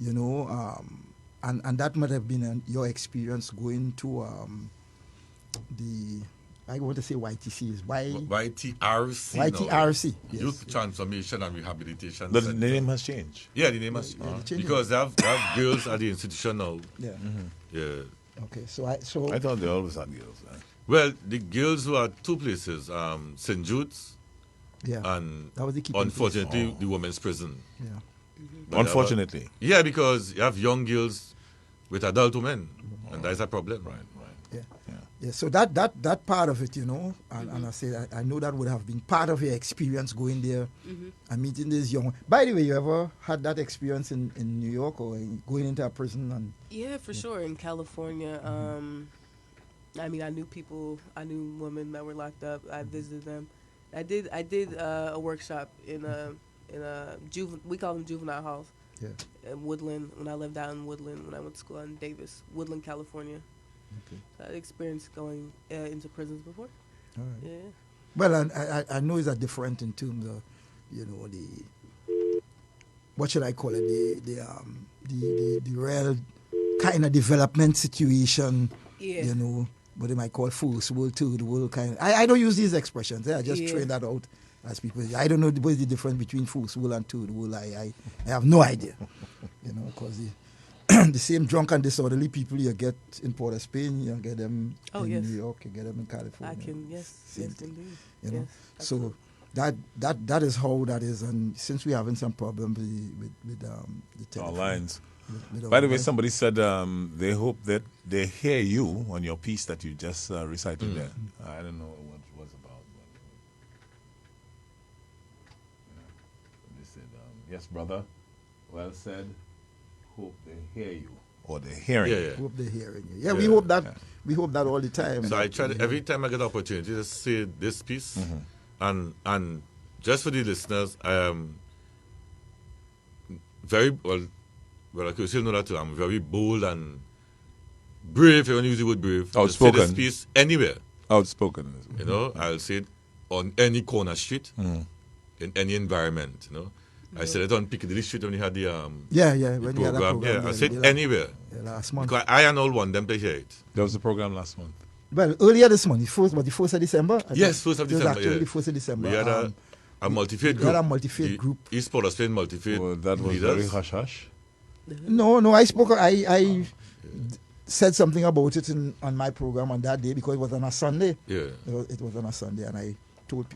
A: and that might have been your experience going to the, I want to say YTC is
C: YTRC.
A: YTRC, yes.
C: Youth Transformation and Rehabilitation
D: The
C: Center.
D: name has changed.
C: Yeah, the name has changed. Because they have girls at the institution now.
A: Yeah.
C: Yeah.
A: Okay, so
D: I thought they always had girls.
C: Well, the girls were at two places, St. Jude's and
A: that was the keeping
C: unfortunately the women's prison.
A: Yeah.
C: But
D: Unfortunately.
C: yeah, because you have young girls with adult women, and that's a problem.
D: Right.
A: Yeah, so that part of it, and I say I know that would have been part of your experience going there and meeting these young. By the way, you ever had that experience in New York or going into a prison?
B: Yeah, for sure. In California, I mean, I knew women that were locked up. I visited them. I did a workshop in a we call them juvenile halls.
A: Yeah.
B: In Woodland, when I lived out in Woodland, when I went to school in Davis, Woodland, California.
A: Okay.
B: So I had experience going into prisons before.
A: All right.
B: Yeah.
A: Well, I know it's different in terms of, the what should I call it, the real kind of development situation, what they might call first world, third world kind of. I don't use these expressions. I just train that out as people. I don't know what is the difference between first world and third world. I have no idea, because the same drunk and disorderly people you get in Port of Spain, you get them in New York, you get them in California. Same thing,
B: indeed.
A: So that is how that is, and since we're having some problems with the telephone,
D: our lines.
A: with
D: By the way,
A: lines.
D: somebody said they hope that they hear you on your piece that you just recited there. I don't know what it was about. But, they said, yes, brother, well said. Hope they hear you, or they're hearing you.
A: Hope they're hearing you. Yeah, we hope that. We hope that all the time.
C: So I try every time I get the opportunity to say this piece, and just for the listeners, I am very well. I could still know that too. I'm very bold and brave. If you want to use the word brave,
D: Outspoken.
C: to say this piece anywhere.
D: Outspoken.
C: I'll say it on any corner street, in any environment. I said it on Piccadilly Street when we had the
A: when you had that program.
C: I said it anywhere.
A: Last month.
C: Because I and all want them to hear it.
D: There was a program last month.
A: Well, earlier this month, the 1st of December?
C: Yes, 1st of December.
A: It was actually the 1st of December.
C: We had a multi-faith group.
A: We had a multi-faith group.
C: East Port of Spain multi-faith
D: that was
C: leaders.
D: very hush-hush.
A: No, I spoke, I said something about it on my program on that day because it was on a Sunday.
C: Yeah.
A: It was on a Sunday, and I told,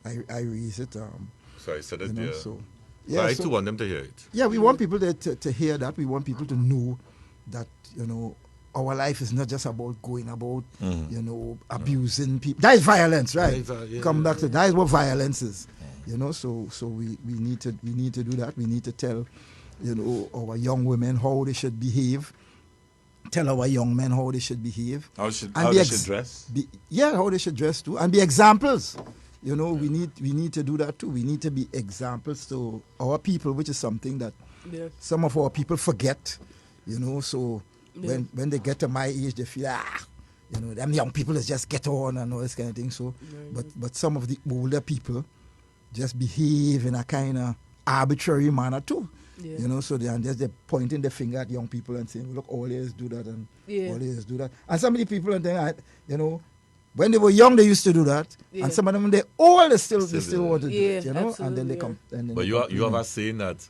A: I raised it.
C: So I said it there.
A: So
C: I too want them to hear it.
A: Yeah, we want people to hear that. We want people to know that, our life is not just about going about, abusing people. That is violence, right? Come back to that is what violence is. So we need to do that. We need to tell, our young women how they should behave. Tell our young men how they should behave.
D: How they should dress.
A: How they should dress too, and be examples. We need to do that too. We need to be examples to our people, which is something that some of our people forget. So when they get to my age, they feel them young people is just get on and all this kind of thing. So, but some of the older people just behave in a kind of arbitrary manner too. So they're pointing the finger at young people and saying, look, all is do that and all is do that. And some of the people are saying, when they were young, they used to do that, and some of them they still want to do it, and then they come.
C: But you have a saying that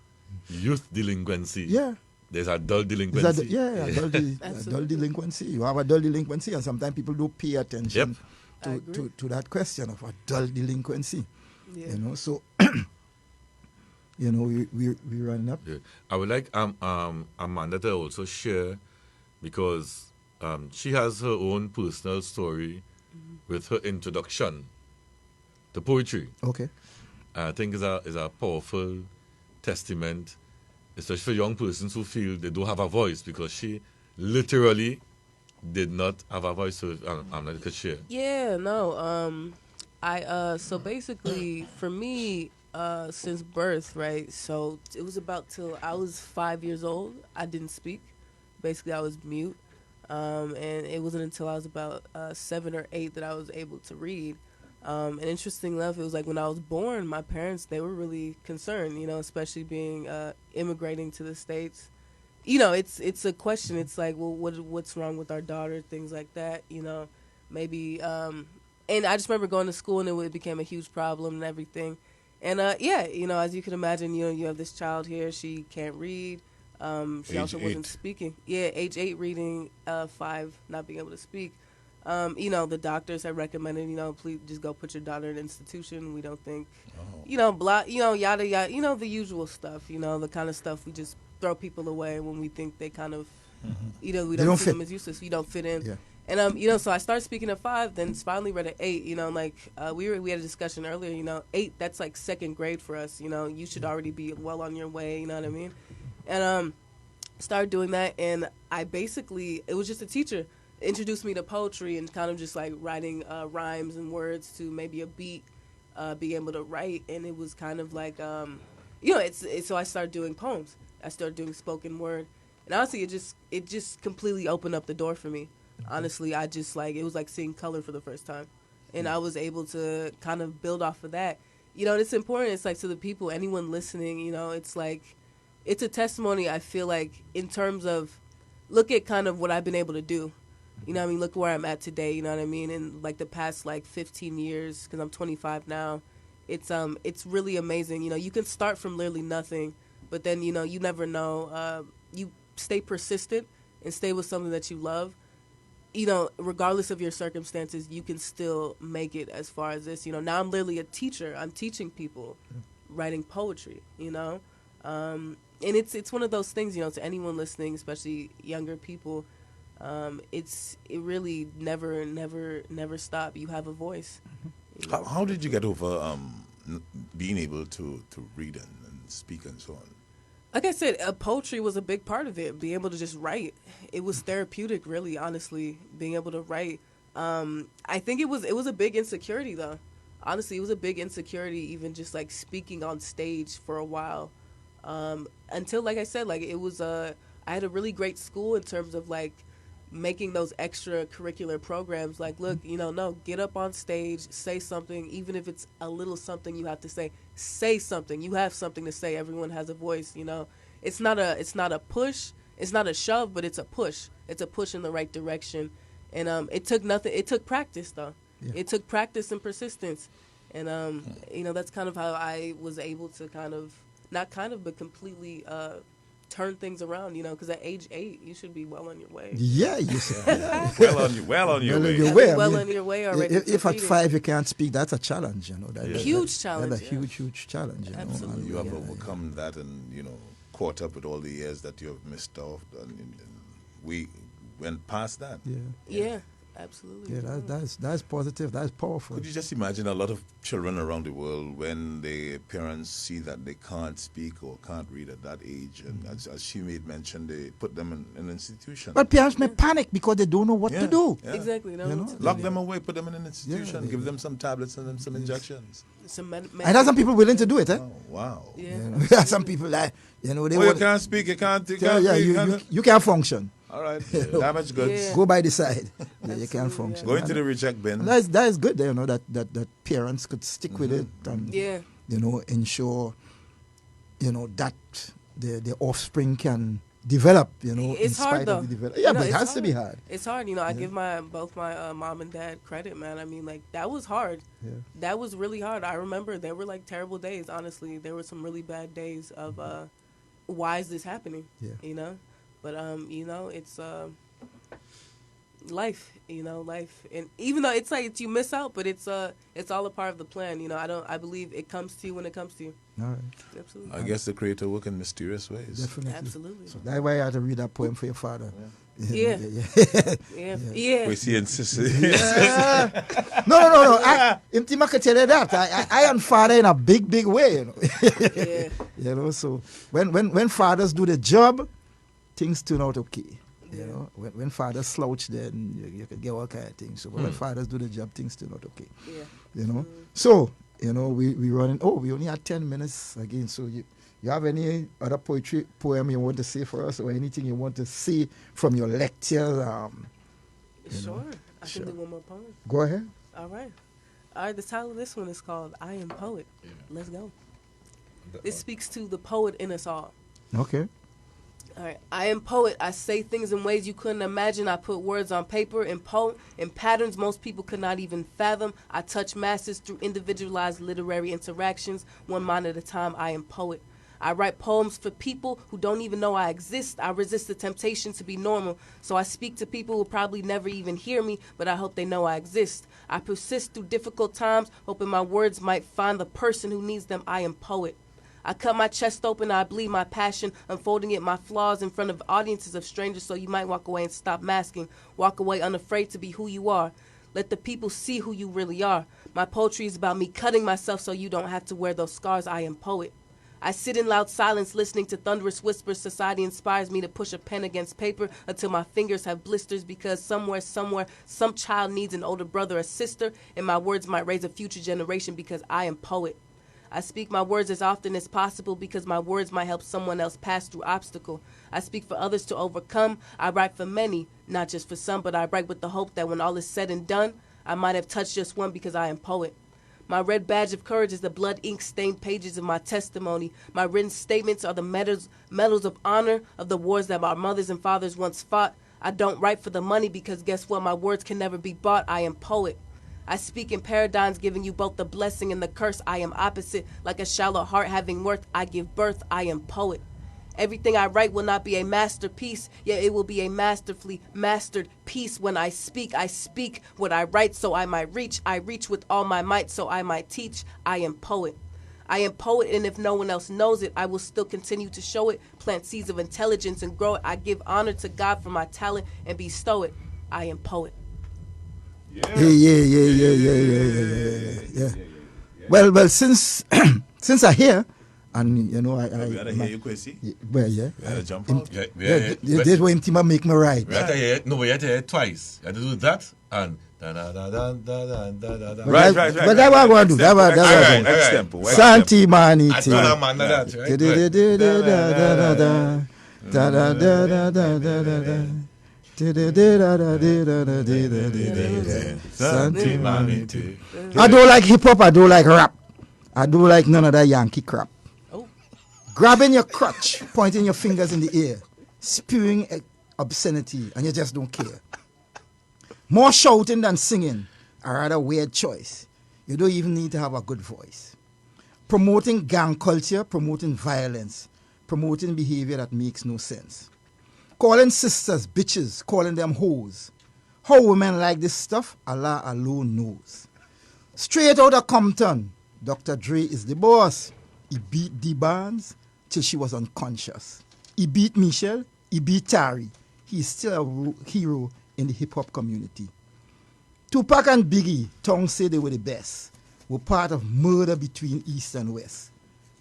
C: youth delinquency.
A: Yeah.
C: There's adult delinquency.
A: Adult delinquency. You have adult delinquency, and sometimes people don't pay attention to that question of adult delinquency. Yeah. So we run up.
C: Yeah. I would like Amanda to also share, because she has her own personal story with her introduction to poetry.
A: Okay.
C: I think is a powerful testament, especially for young persons who feel they don't have a voice, because she literally did not have a voice. So I'm not share.
B: Yeah, no. So basically, for me, since birth, right? So it was about till I was 5 years old. I didn't speak. Basically, I was mute. And it wasn't until I was about 7 or 8 that I was able to read. And interesting enough, it was like when I was born, my parents, they were really concerned, especially being immigrating to the States. It's a question. It's like, well, what's wrong with our daughter? Things like that, maybe. And I just remember going to school and it became a huge problem and everything. And as you can imagine, you have this child here. She can't read. She also wasn't speaking. Yeah, age 8 reading, 5 not being able to speak. The doctors had recommended, please just go put your daughter in an institution. We don't think, yada yada, the usual stuff, the kind of stuff we just throw people away when we think they kind of, we don't see them as useless. You don't fit in. Yeah. And so I started speaking at 5, then finally read at 8. We had a discussion earlier. 8, that's like second grade for us. You should already be well on your way. You know what I mean? And started doing that, and I basically, it was just a teacher introduced me to poetry and kind of just like writing rhymes and words to maybe a beat, being able to write, and it was kind of like, so I started doing poems. I started doing spoken word, and honestly, it just completely opened up the door for me. Honestly, I just it was like seeing color for the first time, and I was able to kind of build off of that. It's important. It's like to the people, anyone listening, it's like, it's a testimony, I feel like, in terms of, look at kind of what I've been able to do. Look where I'm at today, you know what I mean? In like the past 15 years, because I'm 25 now, it's really amazing. You can start from literally nothing, but then, you never know. You stay persistent and stay with something that you love. Regardless of your circumstances, you can still make it as far as this. Now I'm literally a teacher. I'm teaching people writing poetry, and it's one of those things, to anyone listening, especially younger people, it really never stop. You have a voice.
D: How did you get over being able to read and speak and so on?
B: Like I said, poetry was a big part of it. Being able to just write, it was therapeutic. Really, honestly, being able to write. I think it was a big insecurity though. Honestly, it was a big insecurity, even just like speaking on stage for a while. Until, like I said, it was I had a really great school in terms of making those extracurricular programs. Look, no, get up on stage, say something, even if it's a little something you have to say something. You have something to say. Everyone has a voice. It's not a push, it's not a shove, but it's a push. It's a push in the right direction. And it took nothing. It took practice though. Yeah. It took practice and persistence. And that's kind of how I was able to but completely turn things around, because at age 8 you should be well on your way.
A: Yeah, you said
D: well on your way.
B: On your way already.
A: If at 5 you can't speak, that's a challenge,
B: Huge challenge.
A: That's a huge challenge.
B: Absolutely.
D: You have overcome that and caught up with all the years that you have missed off, and we went past that.
B: Yeah. Absolutely.
A: Yeah, that's positive. That's powerful.
D: Could you just imagine a lot of children around the world when their parents see that they can't speak or can't read at that age, and as she made mention, they put them in an institution.
A: But parents may panic because they don't know what to do.
D: Yeah.
B: Exactly.
D: Lock them away, put them in an institution, give them some tablets and some injections.
A: And there's some people willing to do it, eh?
D: Oh, wow.
A: Yeah. Some people they
D: you can't speak, you can't
A: you can't function.
D: All right, damaged goods.
A: Yeah. Go by the side. You can't function.
D: Go into the reject bin.
A: That is good, that parents could stick with it and ensure, that the offspring can develop.
B: It's hard though.
A: Yeah, but it has to be hard.
B: It's hard. I give both my mom and dad credit, man. I mean, that was hard. Yeah. That was really hard. I remember there were terrible days. Honestly, there were some really bad days of why is this happening? Yeah. But it's life, life, and even though it's you miss out, but it's all a part of the plan. I believe it comes to you when it comes to you.
A: All right.
B: Absolutely.
D: I guess the Creator work in mysterious ways.
A: Definitely.
B: Absolutely.
A: So that's why I had to read that poem for your father.
B: Yeah.
D: Kwesi insisted.
A: No. Mtima can tell you that. I am father in a big way.
B: Yeah.
A: So when fathers do the job, things turn out okay. When fathers slouch, then you can get all kind of things. So when fathers do the job, things turn out okay.
B: Yeah.
A: So You know, we running. Oh, we only had 10 minutes again. So you have any other poem you want to say for us, or anything you want to say from your lecture?
B: Sure. I can do one more poem.
A: Go ahead.
B: All right. The title of this one is called I Am Poet. Yeah. Let's go. This speaks to the poet in us all.
A: Okay.
B: All right. I am poet. I say things in ways you couldn't imagine. I put words on paper in patterns most people could not even fathom. I touch masses through individualized literary interactions. One mind at a time, I am poet. I write poems for people who don't even know I exist. I resist the temptation to be normal. So I speak to people who probably never even hear me, but I hope they know I exist. I persist through difficult times, hoping my words might find the person who needs them. I am poet. I cut my chest open, I bleed my passion, unfolding it, my flaws in front of audiences of strangers, so you might walk away and stop masking. Walk away unafraid to be who you are. Let the people see who you really are. My poetry is about me cutting myself so you don't have to wear those scars. I am poet. I sit in loud silence listening to thunderous whispers. Society inspires me to push a pen against paper until my fingers have blisters, because somewhere, some child needs an older brother or sister, and my words might raise a future generation because I am poet. I speak my words as often as possible because my words might help someone else pass through obstacle. I speak for others to overcome. I write for many, not just for some, but I write with the hope that when all is said and done, I might have touched just one because I am poet. My red badge of courage is the blood ink stained pages of my testimony. My written statements are the medals of honor of the wars that our mothers and fathers once fought. I don't write for the money because guess what? My words can never be bought. I am poet. I speak in paradigms, giving you both the blessing and the curse. I am opposite, like a shallow heart having worth. I give birth. I am poet. Everything I write will not be a masterpiece, yet it will be a masterfully mastered piece. When I speak what I write so I might reach. I reach with all my might so I might teach. I am poet. I am poet, and if no one else knows it, I will still continue to show it, plant seeds of intelligence and grow it. I give honor to God for my talent and bestow it. I am poet.
A: Yeah. Well, since I hear, and you know, I
D: gotta hear you, Kwesi.
A: Well, yeah.
D: You gotta jump out.
A: This way Mtima make me right.
C: We have to hear it. No, we have to hear it twice. You have to do that and da da da da da da da da.
A: Right. But that's what I want to do. That's what I want to do. Santi Maniti.
C: I told Amanda that,
A: right? I don't like hip hop. I don't like rap. I don't like none of that Yankee crap.
B: Oh.
A: Grabbing your crotch, pointing your fingers in the air, spewing obscenity, and you just don't care. More shouting than singing, a rather weird choice. You don't even need to have a good voice. Promoting gang culture, promoting violence, promoting behavior that makes no sense. Calling sisters bitches, calling them hoes. How women like this stuff, Allah alone knows. Straight out of Compton, Dr. Dre is the boss. He beat D Barnes till she was unconscious. He beat Michelle, he beat Tari. He's still a hero in the hip-hop community. Tupac and Biggie, tongues say they were the best, were part of murder between East and West.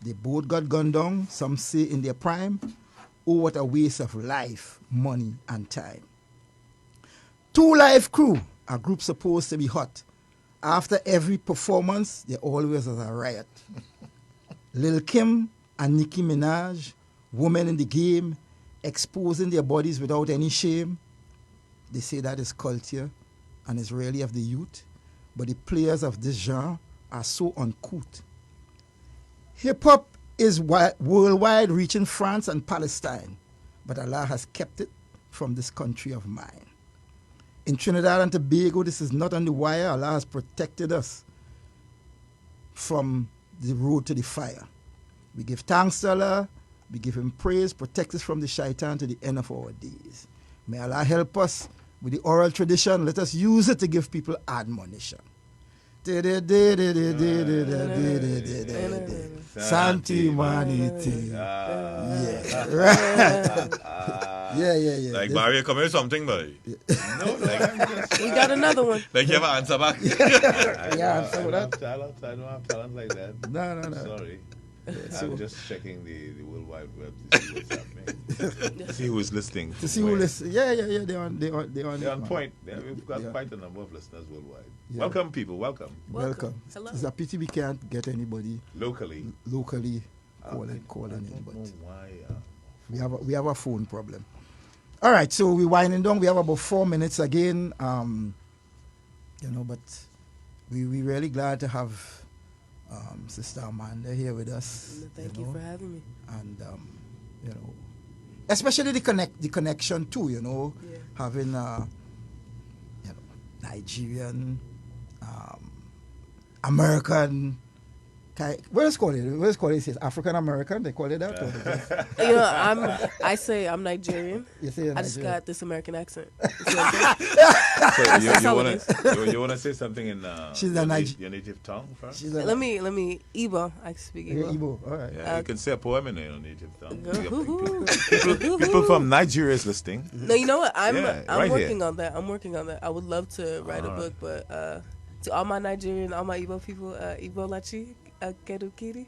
A: They both got gunned down, some say in their prime. Oh, what a waste of life, money, and time. Two Live Crew, a group supposed to be hot. After every performance, there always is a riot. Lil Kim and Nicki Minaj, women in the game, exposing their bodies without any shame. They say that is culture and is really of the youth, but the players of this genre are so uncouth. Hip-hop is worldwide, reaching France and Palestine, but Allah has kept it from this country of mine. In Trinidad and Tobago, this is not on the wire. Allah has protected us from the road to the fire. We give thanks to Allah, we give him praise, protect us from the shaitan to the end of our days. May Allah help us with the oral tradition. Let us use it to give people admonition. Santi Maniti. Yeah.
C: Like Mario, come here something, boy.
D: No, like
B: We got another one.
C: Like you have an answer back.
A: Yeah,
D: I don't have talent like that.
A: No.
D: Sorry. I'm just checking the World Wide Web to see what's happening. See who is listening.
A: To see who listens. Yeah. They're on
D: point. Yeah, we've got quite a number of listeners worldwide.
A: Yeah.
D: Welcome, people. Welcome.
B: Hello.
A: It's a pity we can't get anybody
D: Locally
A: calling in.
D: But why?
A: We have a phone problem. All right, so we're winding down. We have about 4 minutes again. But we really glad to have Sister Amanda here with us.
B: Thank you for having me.
A: And especially the connection too. Having Nigerian, American. What is called it? What is called it? Is African American? They call it that.
B: I say I'm Nigerian.
A: You say
B: I just got this American accent.
D: So you wanna say something in your native tongue first?
B: Let me Igbo. I can speak Igbo.
A: Igbo. All right.
D: Yeah, you can say a poem in your native tongue. People from Nigeria is listening.
B: No, you know what? I'm
D: right
B: working
D: here.
B: on that. I would love to write a book, but to all my Nigerian, all my Igbo people, Igbo Lachi, Kedukiri,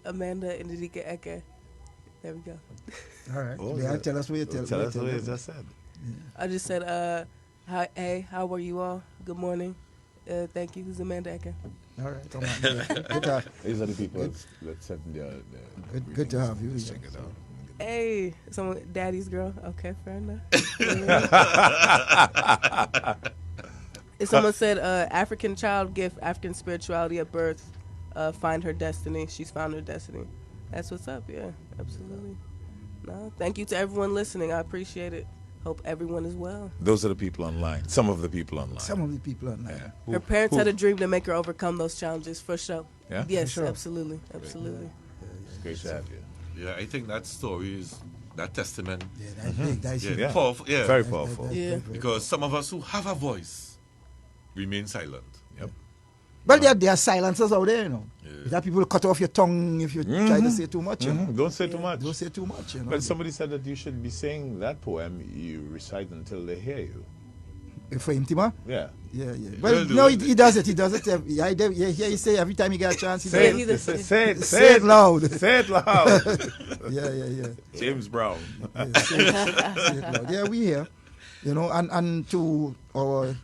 B: Amanda, and Ndidike Eke. There we go.
A: All right. Tell us what you
D: Tell us what you just said.
B: I just said, hey, how are you all? Good morning. Thank you. Who's Amanda Eke?
A: All right. Come on.
D: These are the people that sent their
A: good to have you.
D: Let's check it out.
B: Hey, someone, daddy's girl. Okay, fair enough. If someone said, African child gift, African spirituality at birth, find her destiny. She's found her destiny. That's what's up. Yeah, absolutely. No, thank you to everyone listening. I appreciate it. Hope everyone is well.
D: Those are the people online. Some of the people online.
A: Yeah.
B: Her parents had a dream to make her overcome those challenges, for sure.
D: Yeah?
B: Yes,
A: For sure.
B: Absolutely.
D: It's great to have you.
C: Yeah, I think that story is that testament.
A: Yeah, that's big. That's huge.
D: Yeah.
C: Powerful, yeah.
D: Very powerful.
B: Yeah.
C: Because some of us who have a voice remain silent.
D: Yep.
A: But there are silencers out there,
C: Yeah.
A: That people cut off your tongue if you try to say too much.
D: Don't say too much.
A: Don't say too much.
D: But somebody said that you should be saying that poem you recite until they hear you.
A: For Mtima?
D: Yeah.
A: Yeah. Well, no, he does it. He does it. Yeah, he say every time he gets a chance. He
D: Say
A: does
D: it,
A: it.
D: say it
A: loud.
D: Say it loud.
A: Yeah.
D: James Brown.
A: Say it loud. Yeah, we here. And to our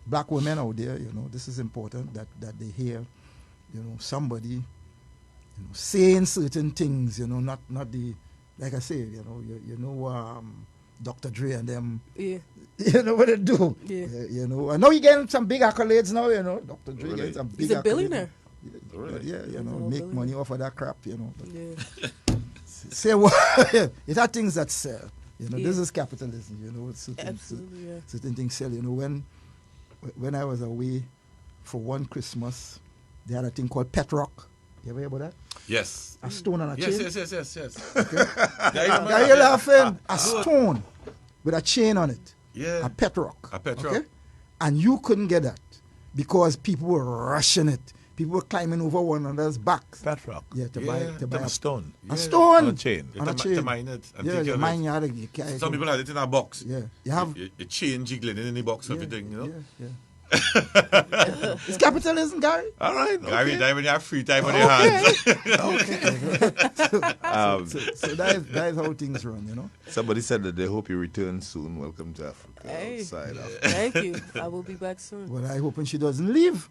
A: black women out there, this is important that they hear, somebody, saying certain things, not the, like I say, Dr. Dre and them,
B: Yeah.
A: you know what they do.
B: Yeah.
A: I know he getting some big accolades now, Dr. Dre
D: Really?
A: getting some big
B: He's a
A: accolades.
B: billionaire.
D: Really?
A: Yeah,
B: He's a
A: make
B: billionaire.
A: money off of that crap, But
B: Yeah.
A: say what? It are things that sell.
B: Yeah.
A: This is capitalism,
B: Absolutely, yeah.
A: certain things sell. When I was away for one Christmas, they had a thing called pet rock. You ever hear about that?
C: Yes.
A: A stone and a chain.
C: Yes.
A: Now you're laughing. A stone with a chain on it.
C: Yeah.
A: A pet rock.
C: A pet rock.
A: And you couldn't get that because people were rushing it. People were climbing over one another's backs.
D: Fat rock.
A: Yeah, to buy
D: A stone.
A: a stone.
D: On a chain.
A: On a chain.
C: To mine it. And
A: Yeah,
C: take
A: you
C: care of
A: mine
C: it.
A: you carry it.
C: Some people had it in a box.
A: Yeah, you have.
C: You chain jiggling in the box, everything,
A: Yeah. It's capitalism, Gary.
D: All right.
C: Gary,
D: Okay.
C: that when you have free time on your hands.
A: So that is how things run,
D: Somebody said that they hope you return soon. Welcome to Africa.
B: Hey.
D: Outside Africa.
B: Thank you. I will be back soon.
A: Well, I hoping she doesn't leave.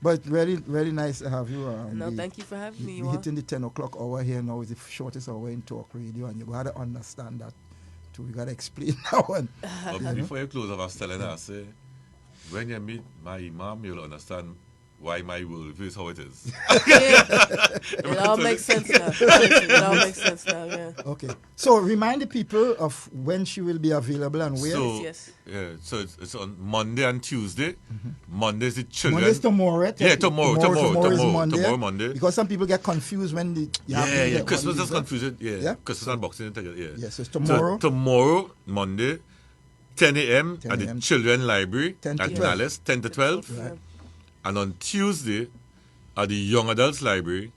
A: But very, very nice to have you.
B: Thank you for having me.
A: We're hitting the 10 o'clock hour here now. It's the shortest hour in talk radio, and you got to understand that too. You got to explain that one.
C: But before you close, I was telling her, say, when you meet my imam, you'll understand why my worldview is how it is.
B: It all makes sense now. It all makes sense now, yeah.
A: Okay. So remind the people of when she will be available and where.
C: So,
B: Yes.
C: yeah, so it's on Monday and Tuesday. Monday is the children.
A: Monday's tomorrow.
C: Yeah, tomorrow
A: is Monday.
C: tomorrow, Monday.
A: Because some people get confused when
C: Yeah, Christmas is confusing. Yeah,
A: Yeah?
C: Christmas and Boxing together. Yeah.
A: Yes, it's tomorrow.
C: So tomorrow, Monday, 10 a.m.
A: 10
C: at the
A: a.m.
C: Children Library
A: 10 to
C: at
A: 12.
C: Nales, 10 to 12.
A: Right.
C: And on Tuesday, at the Young Adults Library,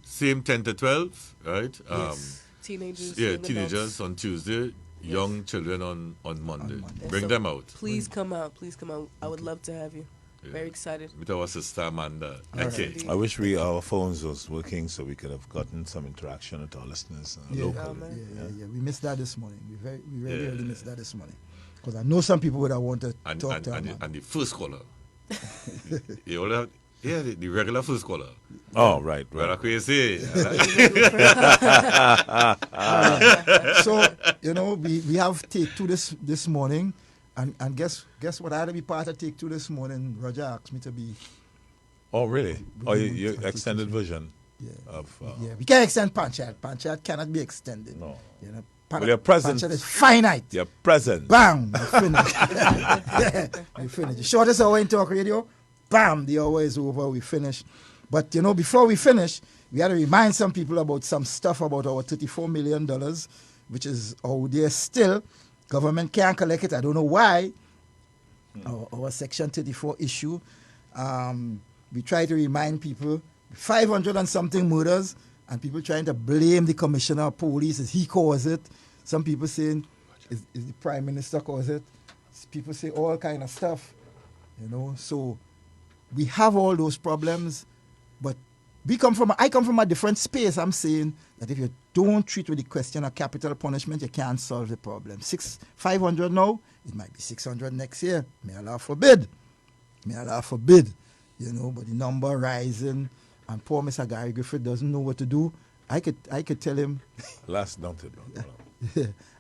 C: same 10 to 12, right?
B: Yes. Teenagers.
C: Yeah,
B: young
C: teenagers
B: adults.
C: on Tuesday, young children on Monday.
A: Monday.
C: Bring
B: So
C: them out.
B: Please come out. Please come out. I would love to have you. Very excited.
C: With our sister Amanda.
A: All
C: Okay.
B: right.
D: I wish our phones was working so we could have gotten some interaction with our listeners locally.
A: Yeah. We missed that this morning. We really missed that this morning. Because I know some people would have wanted to talk to Amanda.
C: And the first caller. You all have, the regular first caller.
D: Oh, right.
C: Brother Kwesi.
A: So, we have take two this morning. And guess what? I had to be part of take two this morning. Roger asked me to be.
D: Oh, really? Oh, your extended version of.
A: We can't extend Panchayat. Panchayat cannot be extended.
D: No.
A: Well,
D: your presence.
A: Panchayat is finite.
D: Your presence.
A: Bam! We finished. We finished. The shortest hour in talk radio. Bam! The hour is over. We finished. But before we finish, we had to remind some people about some stuff about our $34 million, which is out there still. Government can't collect it. I don't know why. Our Section 34 issue. We try to remind people 500 and something murders, and people trying to blame the commissioner of police as he caused it. Some people saying is the prime minister caused it. People say all kind of stuff. So we have all those problems, but I come from a different space. I'm saying that if you don't treat with the question of capital punishment, you can't solve the problem. 500 now, it might be 600 next year. May Allah forbid. But the number rising, and poor Mr. Gary Griffith doesn't know what to do. I could tell him.
D: Last don't.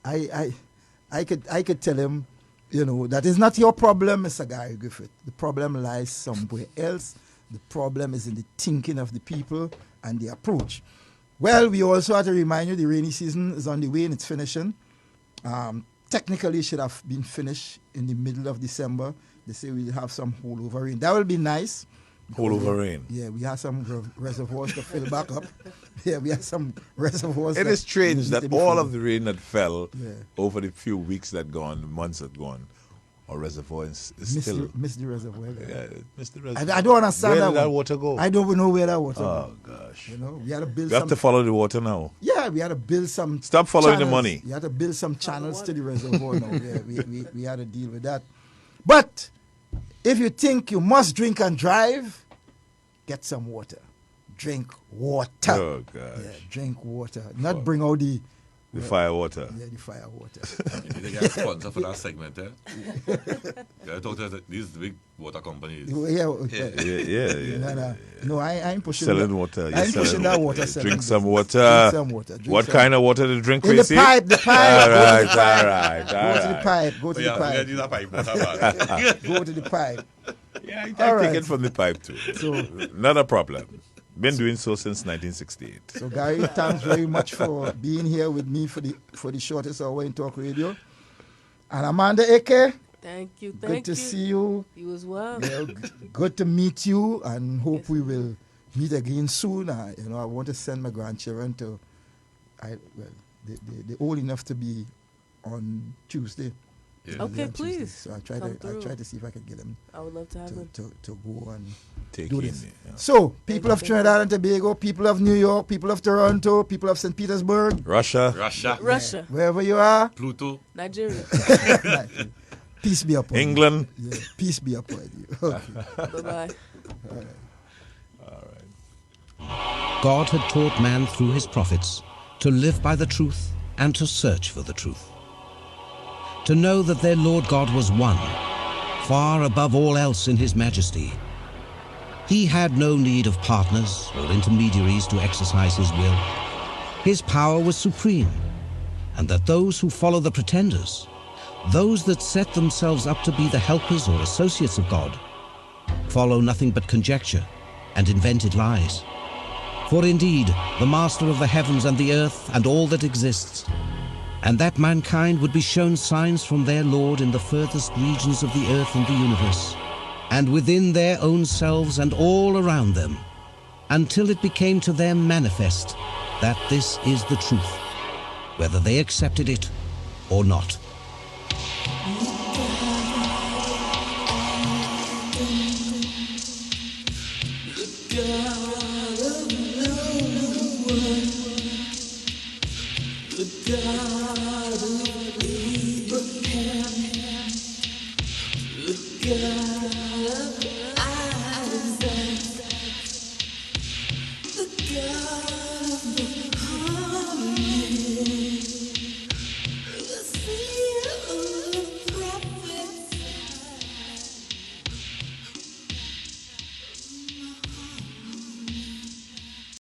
A: I could tell him, that is not your problem, Mr. Gary Griffith. The problem lies somewhere else. The problem is in the thinking of the people and the approach. Well, we also have to remind you the rainy season is on the way and it's finishing. Technically, it should have been finished in the middle of December. They say we'll have some holdover rain. That will be nice.
D: Holdover rain.
A: Yeah, we have some reservoirs to fill back up. Yeah, we have some reservoirs.
D: It is strange that all of the rain that fell over the few weeks that gone, months that gone, our reservoir is still...
A: Missed the reservoir.
D: Yeah, missed the reservoir.
A: I don't understand
D: where
A: that.
D: Where did that water go?
A: I don't know where that water
D: Oh, gosh.
A: we had to build
D: We have to follow the water now.
A: Yeah, we had to build some...
D: Stop following
A: channels.
D: the money.
A: We had to build some channels to the reservoir now. Yeah, we had to deal with that. But if you think you must drink and drive, get some water. Drink water.
D: Oh, gosh.
A: Yeah, drink water. Not bring out the
D: fire water.
A: Yeah, the fire water.
C: You think I sponsor for that segment, eh? I talk to these big water companies.
A: No, I ain't pushing
D: selling
A: that.
D: water.
A: I ain't pushing that water.
D: Drink some water.
A: Drink some water.
D: What kind of water to drink,
A: in
D: Kwesi?
A: the pipe.
D: All right.
A: Go to the pipe. Go to the pipe.
C: Use that pipe water,
A: Go to the pipe.
D: Yeah, I
A: All
D: take
A: right.
D: it from the pipe too.
A: So,
D: not a problem. Been doing so since 1968.
A: So Gary, thanks very much for being here with me for the shortest hour in Talk Radio. And Amanda Eke,
B: Thank you.
A: good to see you.
B: You as well.
A: Yeah, good to meet you, and hope we will meet again soon. I want to send my grandchildren to, they're old enough to be on Tuesday.
C: Yeah.
B: Okay, please.
A: So I try to see if I can get them.
B: I would love to have them.
A: To go and
D: Take
A: do
D: in
A: this.
D: it, yeah.
A: So, people of Trinidad and Tobago, people of New York, people of Toronto, people of St. Petersburg,
D: Russia.
B: Wherever
A: you are,
C: Pluto,
B: Nigeria.
A: peace be upon
D: England.
A: you. Yeah, peace be upon you. Okay.
B: Bye-bye.
D: All right.
E: God had taught man through his prophets to live by the truth and to search for the truth. To know that their Lord God was one, far above all else in his majesty. He had no need of partners or intermediaries to exercise his will. His power was supreme, and that those who follow the pretenders, those that set themselves up to be the helpers or associates of God, follow nothing but conjecture and invented lies. For indeed, the master of the heavens and the earth and all that exists, and that mankind would be shown signs from their Lord in the furthest regions of the earth and the universe, and within their own selves and all around them, until it became to them manifest that this is the truth, whether they accepted it or not.
F: God